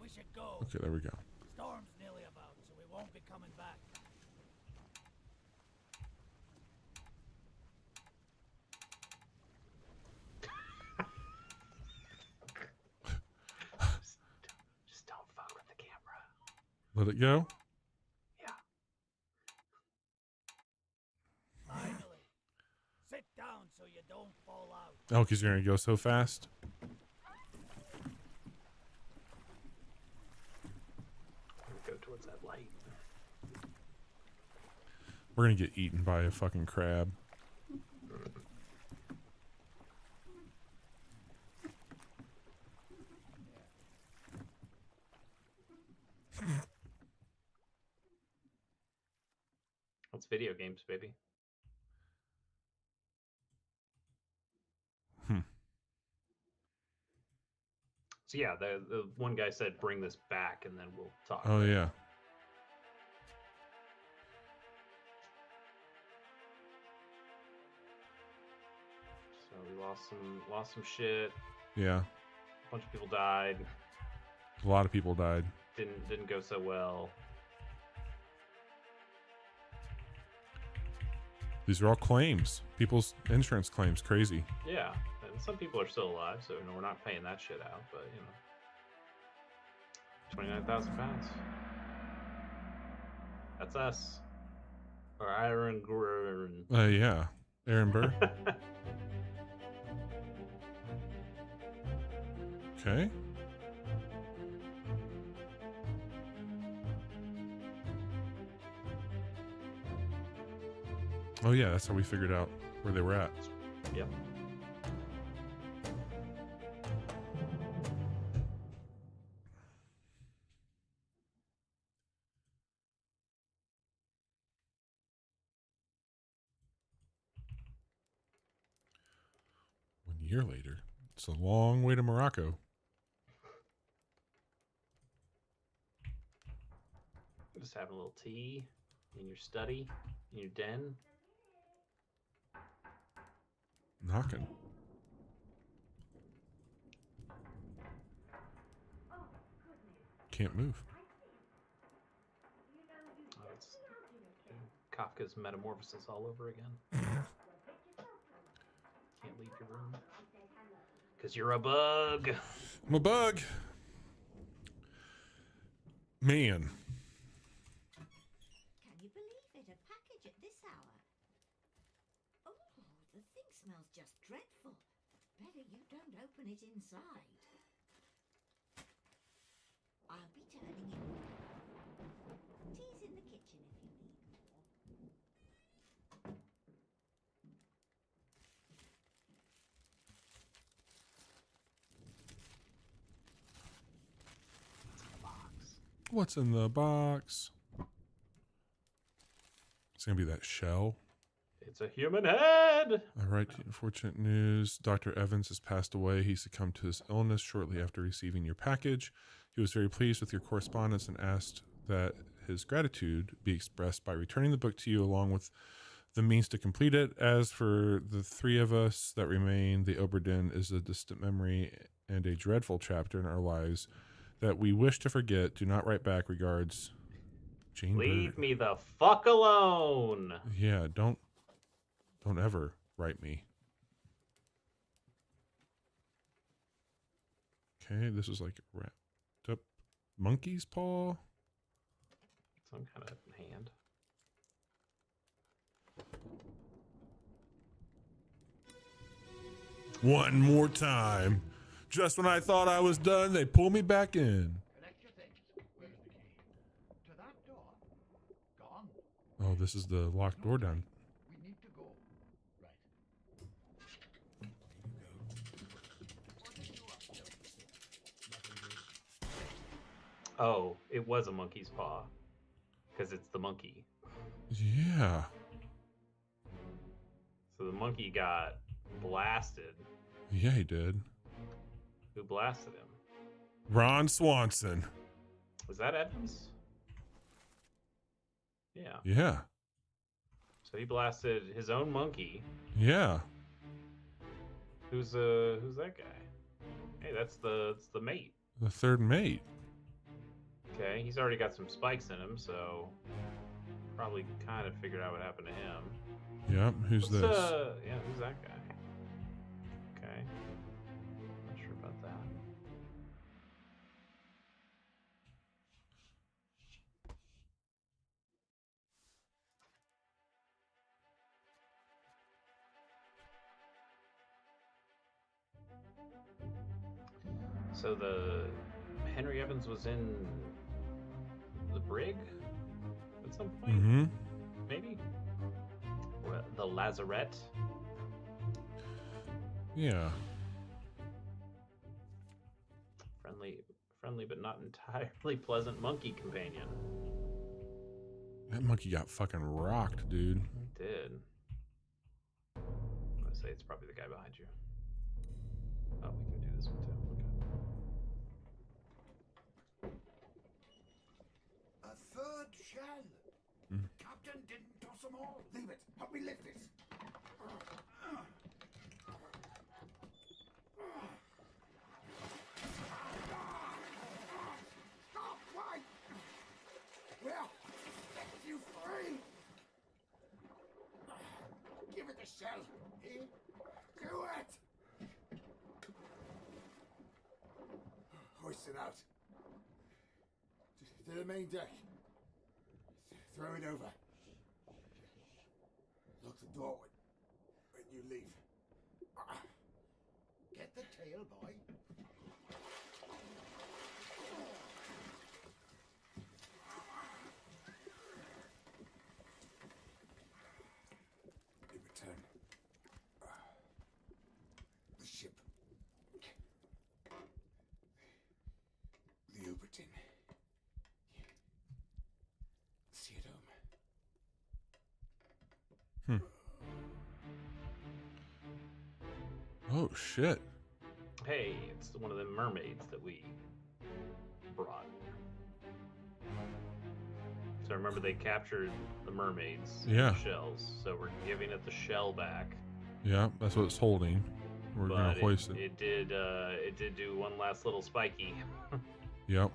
We should go. Okay, there we go. Storm's nearly about, so we won't be coming back. Just don't fuck with the camera. Let it go. Yeah. Finally. Sit down so you don't fall out. Oh, because you're gonna go so fast. Go towards that light. We're gonna get eaten by a fucking crab. That's video games, baby. So yeah, the one guy said, "Bring this back, and then we'll talk." Oh yeah. So we lost some shit. Yeah. A bunch of people died. A lot of people died. Didn't go so well. These are all claims. People's insurance claims. Crazy. Yeah, and some people are still alive, so we're not paying that shit out. But 29,000 pounds. That's us. Or Aaron Gurren. Yeah. Aaron Burr. Okay. Oh yeah, that's how we figured out where they were at. Yep. One year later. It's a long way to Morocco. Just having a little tea in your study, in your den. Knocking. Can't move. Oh, it's Kafka's Metamorphosis all over again. Can't leave your room. Because you're a bug. I'm a bug. Man. Can you believe it? A package at this hour. Oh, the thing smells just dreadful. Better you don't open it inside. I'll be turning in. Tea's in the kitchen if you need more. What's in the box? It's going to be that shell. It's a human head. All right, unfortunate news. Dr. Evans has passed away. He succumbed to his illness shortly after receiving your package. He was very pleased with your correspondence and asked that his gratitude be expressed by returning the book to you along with the means to complete it. As for the three of us that remain, the Oberdin is a distant memory and a dreadful chapter in our lives that we wish to forget. Do not write back. Regards, Jane Leave Bird. me the fuck alone. Yeah, don't ever write me. Okay, this is like wrapped up monkey's paw. Some kind of hand. One more time. Just when I thought I was done, they pull me back in. Collect your things. Where's the key? To that door. Gone. Oh, this is the locked door down. We need to go. Right. Oh, it was a monkey's paw. Because it's the monkey. Yeah. So the monkey got blasted. Yeah, he did. Who blasted him? Ron Swanson. Was that Evans? Yeah. Yeah. So he blasted his own monkey. Yeah. Who's that guy? Hey, that's the mate. The third mate. Okay, he's already got some spikes in him, so probably kind of figured out what happened to him. Yep. Who's this? Yeah, who's that guy? Okay. Not sure about that. So the Henry Evans was in the brig at some point? Mm-hmm. Maybe? the lazarette. Yeah. Friendly but not entirely pleasant monkey companion. That monkey got fucking rocked, dude. It did. I'm gonna say it's probably the guy behind you. Oh, we can do this one too. Okay. A third shell. Mm. Captain didn't toss them all. Leave it. Help me lift this. Stop! Why? Well, set you free. Give it the shell. Here. Do it. Hoist it out. To the main deck. Throw it over. Lock the door when you leave. Get the tail, boy. In return, the ship. The Uberton. See it home. Oh shit. Hey, it's one of the mermaids that we brought. So remember they captured the mermaids in Yeah. the shells, so we're giving it the shell back. Yeah, that's what it's holding. We're gonna But hoist it. it did do one last little spiky. Yep.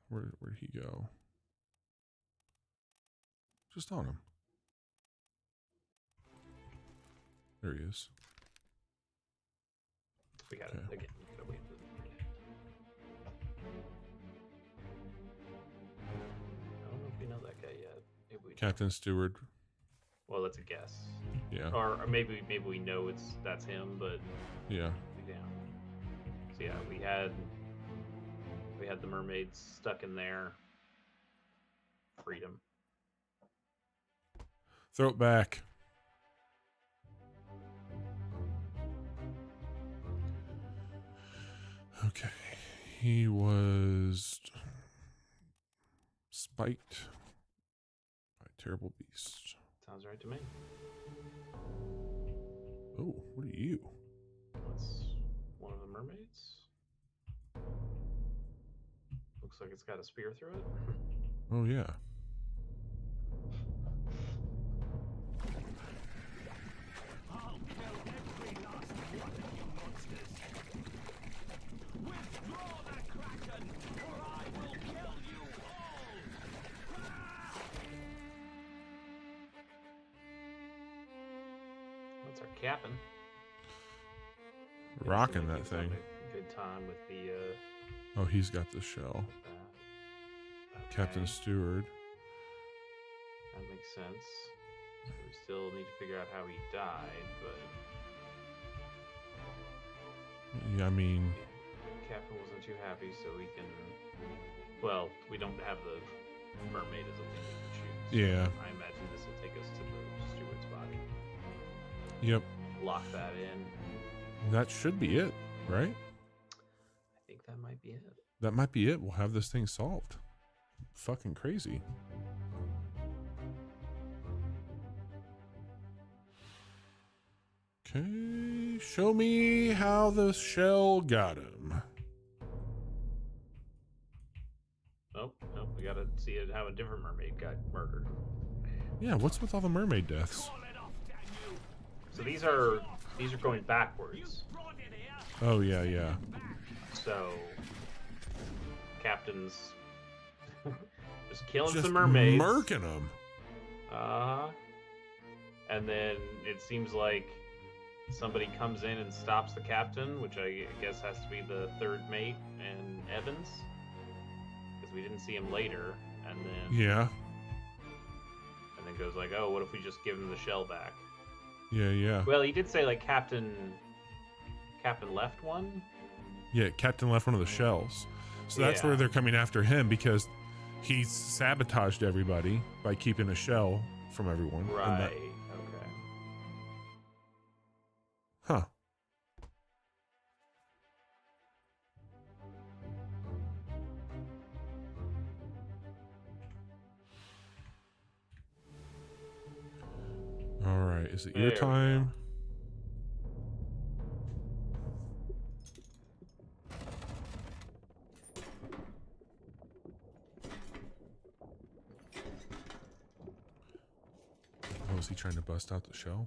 Where'd he go? Just on him. There he is. We got it Okay. again. We gotta wait. I don't know if we know that guy yet. Maybe we Captain Stewart. well, that's a guess. Yeah. Or maybe we know that's him, but Yeah. yeah. So yeah, we had the mermaids stuck in there. Freedom. Throw it back. Okay. He was spiked by a terrible beast. Sounds right to me. Oh, what are you? That's one of the mermaids. Looks like it's got a spear through it. Oh, yeah. I'll kill every last one of you monsters. Withdraw the Kraken, or I will kill you all! That's our captain. Rocking Seems like that he's having thing. a good time with the Oh, he's got the shell. Captain okay, Stewart. that makes sense. So we still need to figure out how he died, but Yeah, I mean, Captain wasn't too happy, so we can. Well, we don't have the mermaid as a thing we can choose. Yeah. I imagine this will take us to the steward's body. yep. Lock that in. That should be it, right? I think that might be it. That might be it. We'll have this thing solved. Fucking crazy. Okay, show me how the shell got him. Oh, no, we gotta see it how a different mermaid got murdered. Yeah, what's with all the mermaid deaths? Call it off, damn you! So these are going backwards. Brought it here! Oh, yeah, yeah. So Captain's just killing Just some mermaids. murking them. And then it seems like somebody comes in and stops the captain, which I guess has to be the third mate and Evans, because we didn't see him later. And then Yeah, goes like, "Oh, what if we just give him the shell back?" yeah. Well, he did say like Captain left one. Yeah, Captain left one of the shells. So that's Yeah. where they're coming after him because He's sabotaged everybody by keeping a shell from everyone. and Right. that- Okay. huh. All right. Is it your There we go. time? Oh, is he trying to bust out the shell?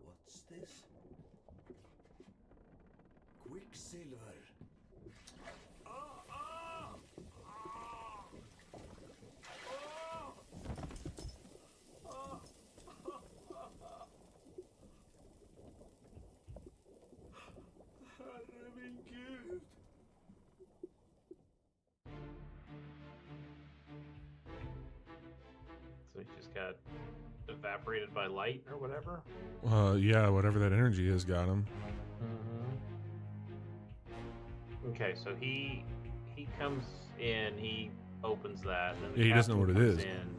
What's this? Quicksilver. Herre min Gud! So he just got evaporated by light or whatever. Yeah, whatever that energy is got him. Okay, so he comes in, he opens that, and then the Yeah, he doesn't know captain what it comes is. in.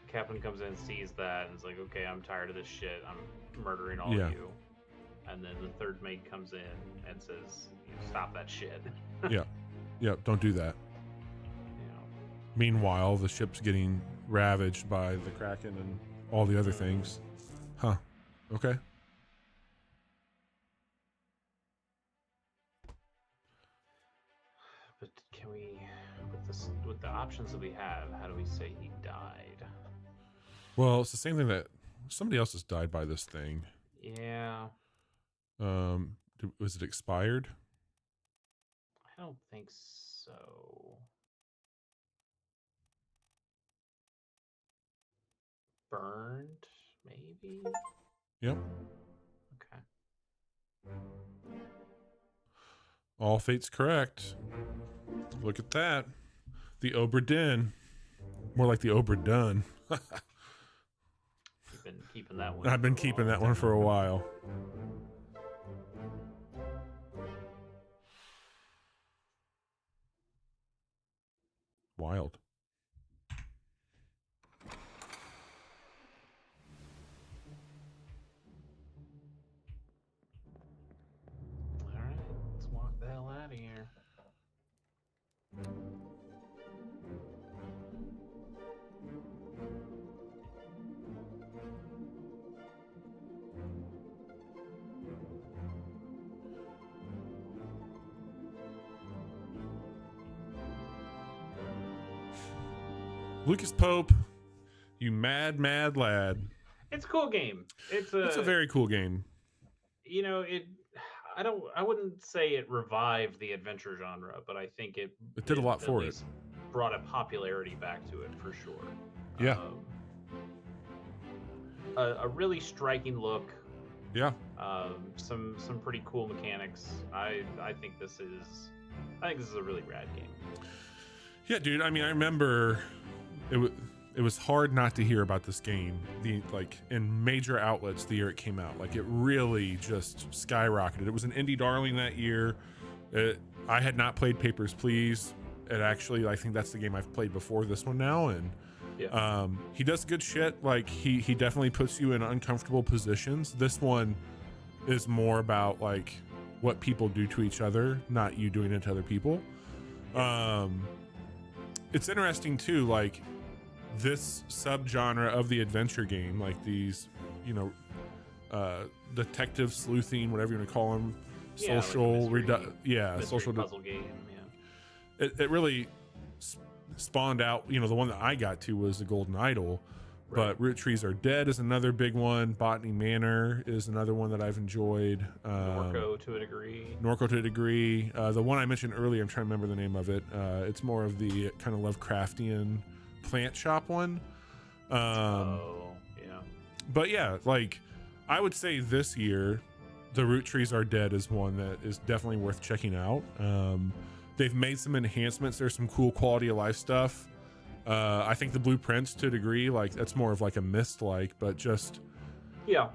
Captain comes in, sees that, and is like, "Okay, I'm tired of this shit. I'm murdering all Yeah. of you." And then the third mate comes in and says, "Stop that shit." Yep, don't do that. You know. Meanwhile, the ship's getting ravaged by the Kraken and all the other things. Huh. Okay. But can we, with the options that we have, how do we say he died? Well, it's the same thing that somebody else has died by this thing. Yeah, Was it expired? I don't think so. Burned, maybe? Yep. Okay. All fate's correct. Look at that. The Obra Dinn. More like the Obra Dun. You've been keeping that one. I've been for a keeping long that one time. for a while. Wild. All right, let's walk the hell out of here. Lucas Pope, you mad lad. It's a cool game. It's a very cool game. You know, I wouldn't say it revived the adventure genre, but I think it It did a lot at for it. least brought a popularity back to it for sure. Yeah. A really striking look, Yeah. some pretty cool mechanics. I think this is a really rad game. Yeah, dude. I mean, I remember it was hard not to hear about this game. In major outlets the year it came out. Like, it really just skyrocketed. It was an indie darling that year. I had not played Papers, Please. I think that's the game I've played before this one now, and Yeah. he does good shit. Like, he definitely puts you in uncomfortable positions. This one is more about like what people do to each other, not you doing it to other people. It's interesting too, like this subgenre of the adventure game, like these, detective sleuthing, whatever you want to call them, Yeah, like a social, mystery Mystery social. puzzle game. Yeah. It really spawned out. The one that I got to was the Golden Idol, Right. but Root Trees Are Dead is another big one. Botany Manor is another one that I've enjoyed. Norco to a degree. Norco to a degree. The one I mentioned earlier, I'm trying to remember the name of it. It's more of the kind of Lovecraftian plant shop one. Yeah. But yeah, like I would say this year, the Root Trees Are Dead is one that is definitely worth checking out. They've made some enhancements. There's some cool quality of life stuff. I think the blueprints to a degree, like that's more of like a Myst like, but just Yeah.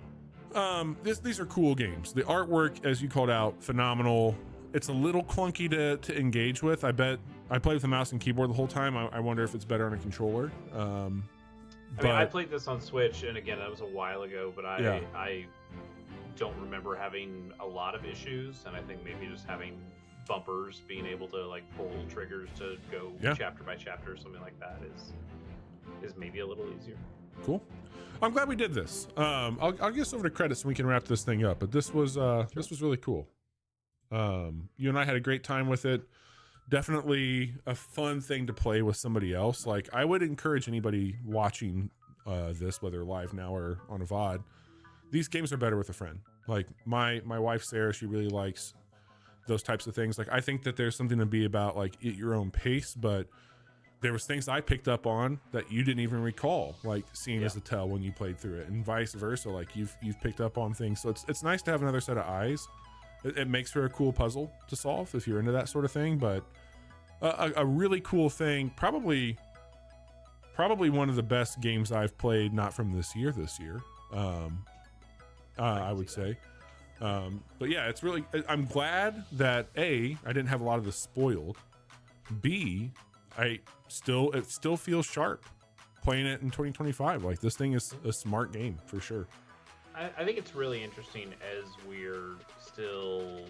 These are cool games. The artwork, as you called out, phenomenal. It's a little clunky to engage with. I bet I played with a mouse and keyboard the whole time. I wonder if it's better on a controller. I mean, I played this on Switch, and again, that was a while ago, but I don't remember having a lot of issues, and I think maybe just having bumpers, being able to like pull triggers to go chapter by chapter or something like that is maybe a little easier. Cool. I'm glad we did this. I'll get us over to credits and we can wrap this thing up. But this was really cool. You and I had a great time with it. Definitely a fun thing to play with somebody else. Like, I would encourage anybody watching this, whether live now or on a VOD, these games are better with a friend. Like my wife Sarah, she really likes those types of things. Like, I think that there's something to be about like at your own pace, but there was things I picked up on that you didn't even recall, like seeing as a tell when you played through it, and vice versa. Like you've picked up on things, so it's nice to have another set of eyes. It makes for a cool puzzle to solve if you're into that sort of thing. But a really cool thing, probably one of the best games I've played, not from this year. I would say. But yeah, it's really, I'm glad that A, I didn't have a lot of this spoiled. B, it still feels sharp playing it in 2025. Like, this thing is a smart game for sure. I think it's really interesting as we're still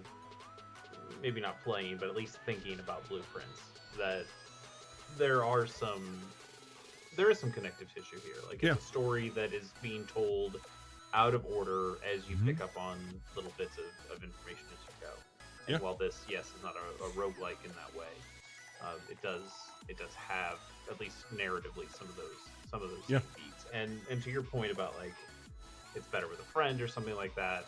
maybe not playing, but at least thinking about Blueprints, that there is some connective tissue here. Like, it's a story that is being told out of order as you pick up on little bits of information as you go. And while this, yes, is not a roguelike in that way, it does have, at least narratively, some of those same beats. And to your point about like it's better with a friend or something like that,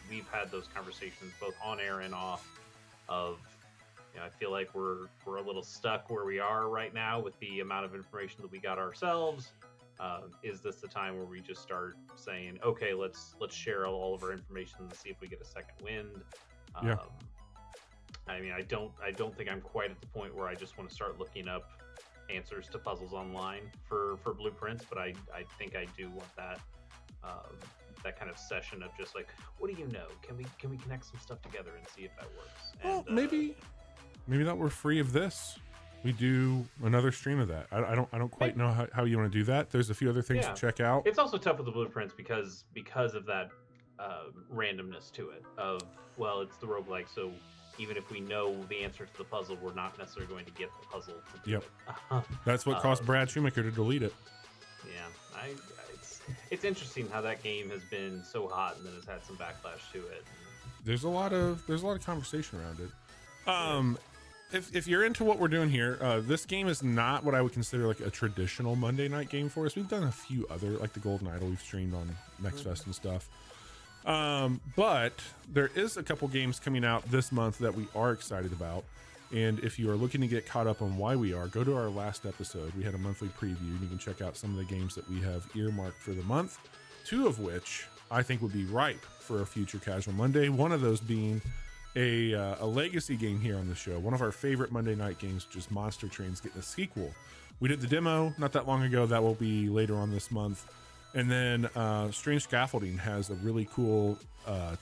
we've had those conversations both on air and off of, I feel like we're a little stuck where we are right now with the amount of information that we got ourselves. Is this the time where we just start saying, okay, let's share all of our information and see if we get a second wind? I mean, I don't think I'm quite at the point where I just want to start looking up answers to puzzles online for Blueprints, but I think I do want that kind of session of just like, what do you know? Can we connect some stuff together and see if that works? Well, maybe that we're free of this. We do another stream of that. I don't quite know how you want to do that. There's a few other things to check out. It's also tough with the Blueprints because of that randomness to it. Of, well, it's the roguelike, so even if we know the answer to the puzzle, we're not necessarily going to get the puzzle to do it. That's what caused Brad Shoemaker to delete it. Yeah, it's interesting how that game has been so hot and then has had some backlash to it. There's a lot of conversation around it. If you're into what we're doing here, this game is not what I would consider like a traditional Monday night game for us. We've done a few other, like the Golden Idol we've streamed on Next Fest and stuff. But there is a couple games coming out this month that we are excited about. And if you are looking to get caught up on why we are, go to our last episode. We had a monthly preview, and you can check out some of the games that we have earmarked for the month, 2 of which I think would be ripe for a future Casual Monday. One of those being a legacy game here on the show, one of our favorite Monday night games, which is Monster Train's getting a sequel. We did the demo not that long ago. That will be later on this month. And then Strange Scaffolding has a really cool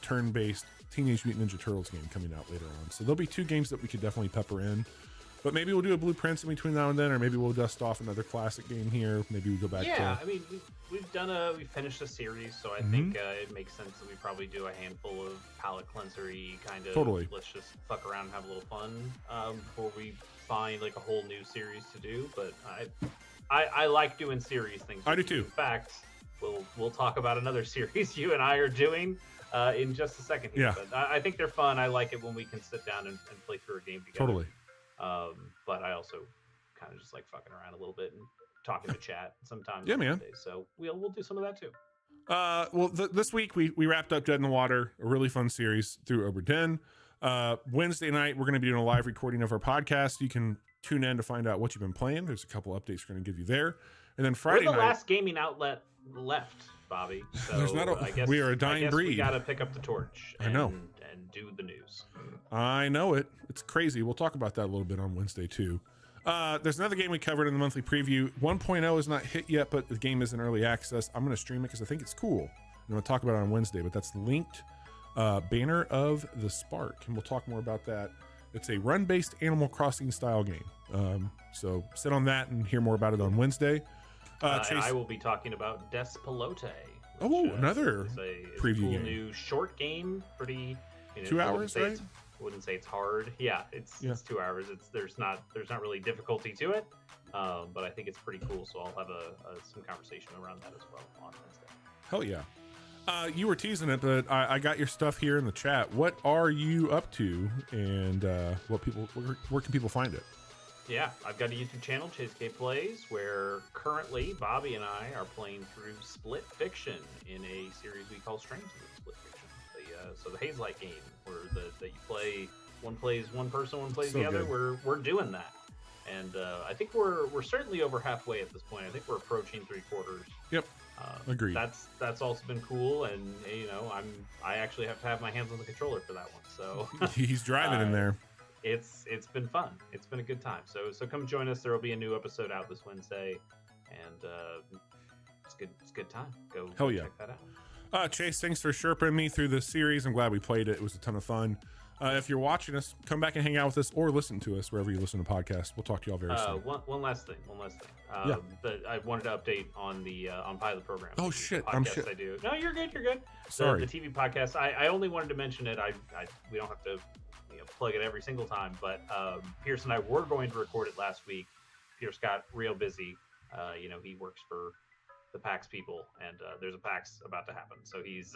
turn-based Teenage Mutant Ninja Turtles game coming out later on. So there'll be 2 games that we could definitely pepper in. But maybe we'll do a Blueprints in between now and then, or maybe we'll dust off another classic game here. Maybe we go back to... Yeah, I mean, we've finished a series, so I think it makes sense that we probably do a handful of palate cleanser-y kind of... Totally. Let's just fuck around and have a little fun before we find like a whole new series to do. But I like doing series things. I do too. In fact, we'll talk about another series you and I are doing in just a second here. Yeah. But I think they're fun. I like it when we can sit down and play through a game together. Totally. But I also kind of just like fucking around a little bit and talking to chat sometimes. Yeah, man. So we'll do some of that too. Well, this week we wrapped up Dead in the Water, a really fun series through Obra Dinn. Wednesday night we're going to be doing a live recording of our podcast. You can tune in to find out what you've been playing. There's a couple updates we're going to give you there. And then Friday we're the night, last gaming outlet left, Bobby. So there's not we are a dying breed. We got to pick up the torch. I know. And do the news. I know it. It's crazy. We'll talk about that a little bit on Wednesday too. There's another game we covered in the monthly preview. 1.0 is not hit yet, but the game is in early access. I'm going to stream it because I think it's cool. I'm going to talk about it on Wednesday, but that's linked Banner of the Spark, and we'll talk more about that. It's a run-based Animal Crossing style game. So sit on that and hear more about it on Wednesday. And I will be talking about Despelote. Another is preview a cool game. New short game, pretty 2 hours, right? I wouldn't say it's hard. Yeah, it's 2 hours. There's not really difficulty to it, but I think it's pretty cool. So I'll have some conversation around that as well on Wednesday. Hell yeah. You were teasing it, but I got your stuff here in the chat. What are you up to, and where can people find it? Yeah, I've got a YouTube channel, Chase K Plays, where currently Bobby and I are playing through Split Fiction in a series we call Strangely Split Fiction. So the Hazelight game, where that you play, one plays one person, one plays the other. We're doing that, and I think we're certainly over halfway at this point. I think we're approaching 3/4. Yep. Agreed. That's also been cool, and I actually have to have my hands on the controller for that one. So he's driving in there. It's been fun. It's been a good time. So come join us. There will be a new episode out this Wednesday, and it's good. It's a good time. Go check that out. Chase, thanks for sherping me through this series. I'm glad we played it. It was a ton of fun. If you're watching us, come back and hang out with us, or listen to us wherever you listen to podcasts. We'll talk to y'all very soon. One last thing. I wanted to update on the on Pilot Program. Oh shit! I'm shit. I do. No, you're good. You're good. Sorry. The TV podcast. I only wanted to mention it. We don't have to plug it every single time, but Pierce and I were going to record it last week. Pierce got real busy. He works for the PAX people, and there's a PAX about to happen, so he's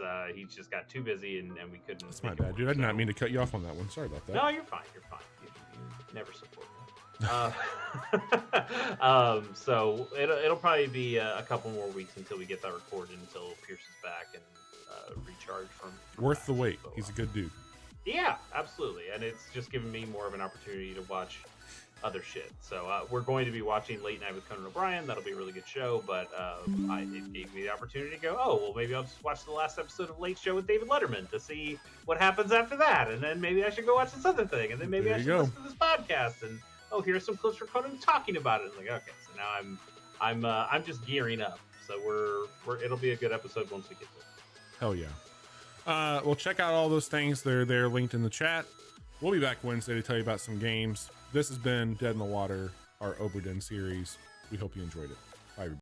just got too busy, and we couldn't. That's my bad, dude. I did not mean to cut you off on that one. Sorry about that. No, you're fine. You never support me. So it'll probably be a couple more weeks until we get that recorded, until Pierce is back and recharged from worth the PAX. wait. So, he's a good dude. Yeah, absolutely, and it's just given me more of an opportunity to watch other shit. So we're going to be watching Late Night with Conan O'Brien. That'll be a really good show, but it gave me the opportunity to go, oh, well, maybe I'll just watch the last episode of Late Show with David Letterman to see what happens after that, and then maybe I should go watch this other thing, and then maybe I should listen to this podcast, and here's some clips for Conan talking about it. And like, okay, so now I'm just gearing up. So it'll be a good episode once we get to it. Hell yeah. Well, check out all those things. They're there linked in the chat. We'll be back Wednesday to tell you about some games. This has been Dead in the Water, our Obra Dinn series. We hope you enjoyed it.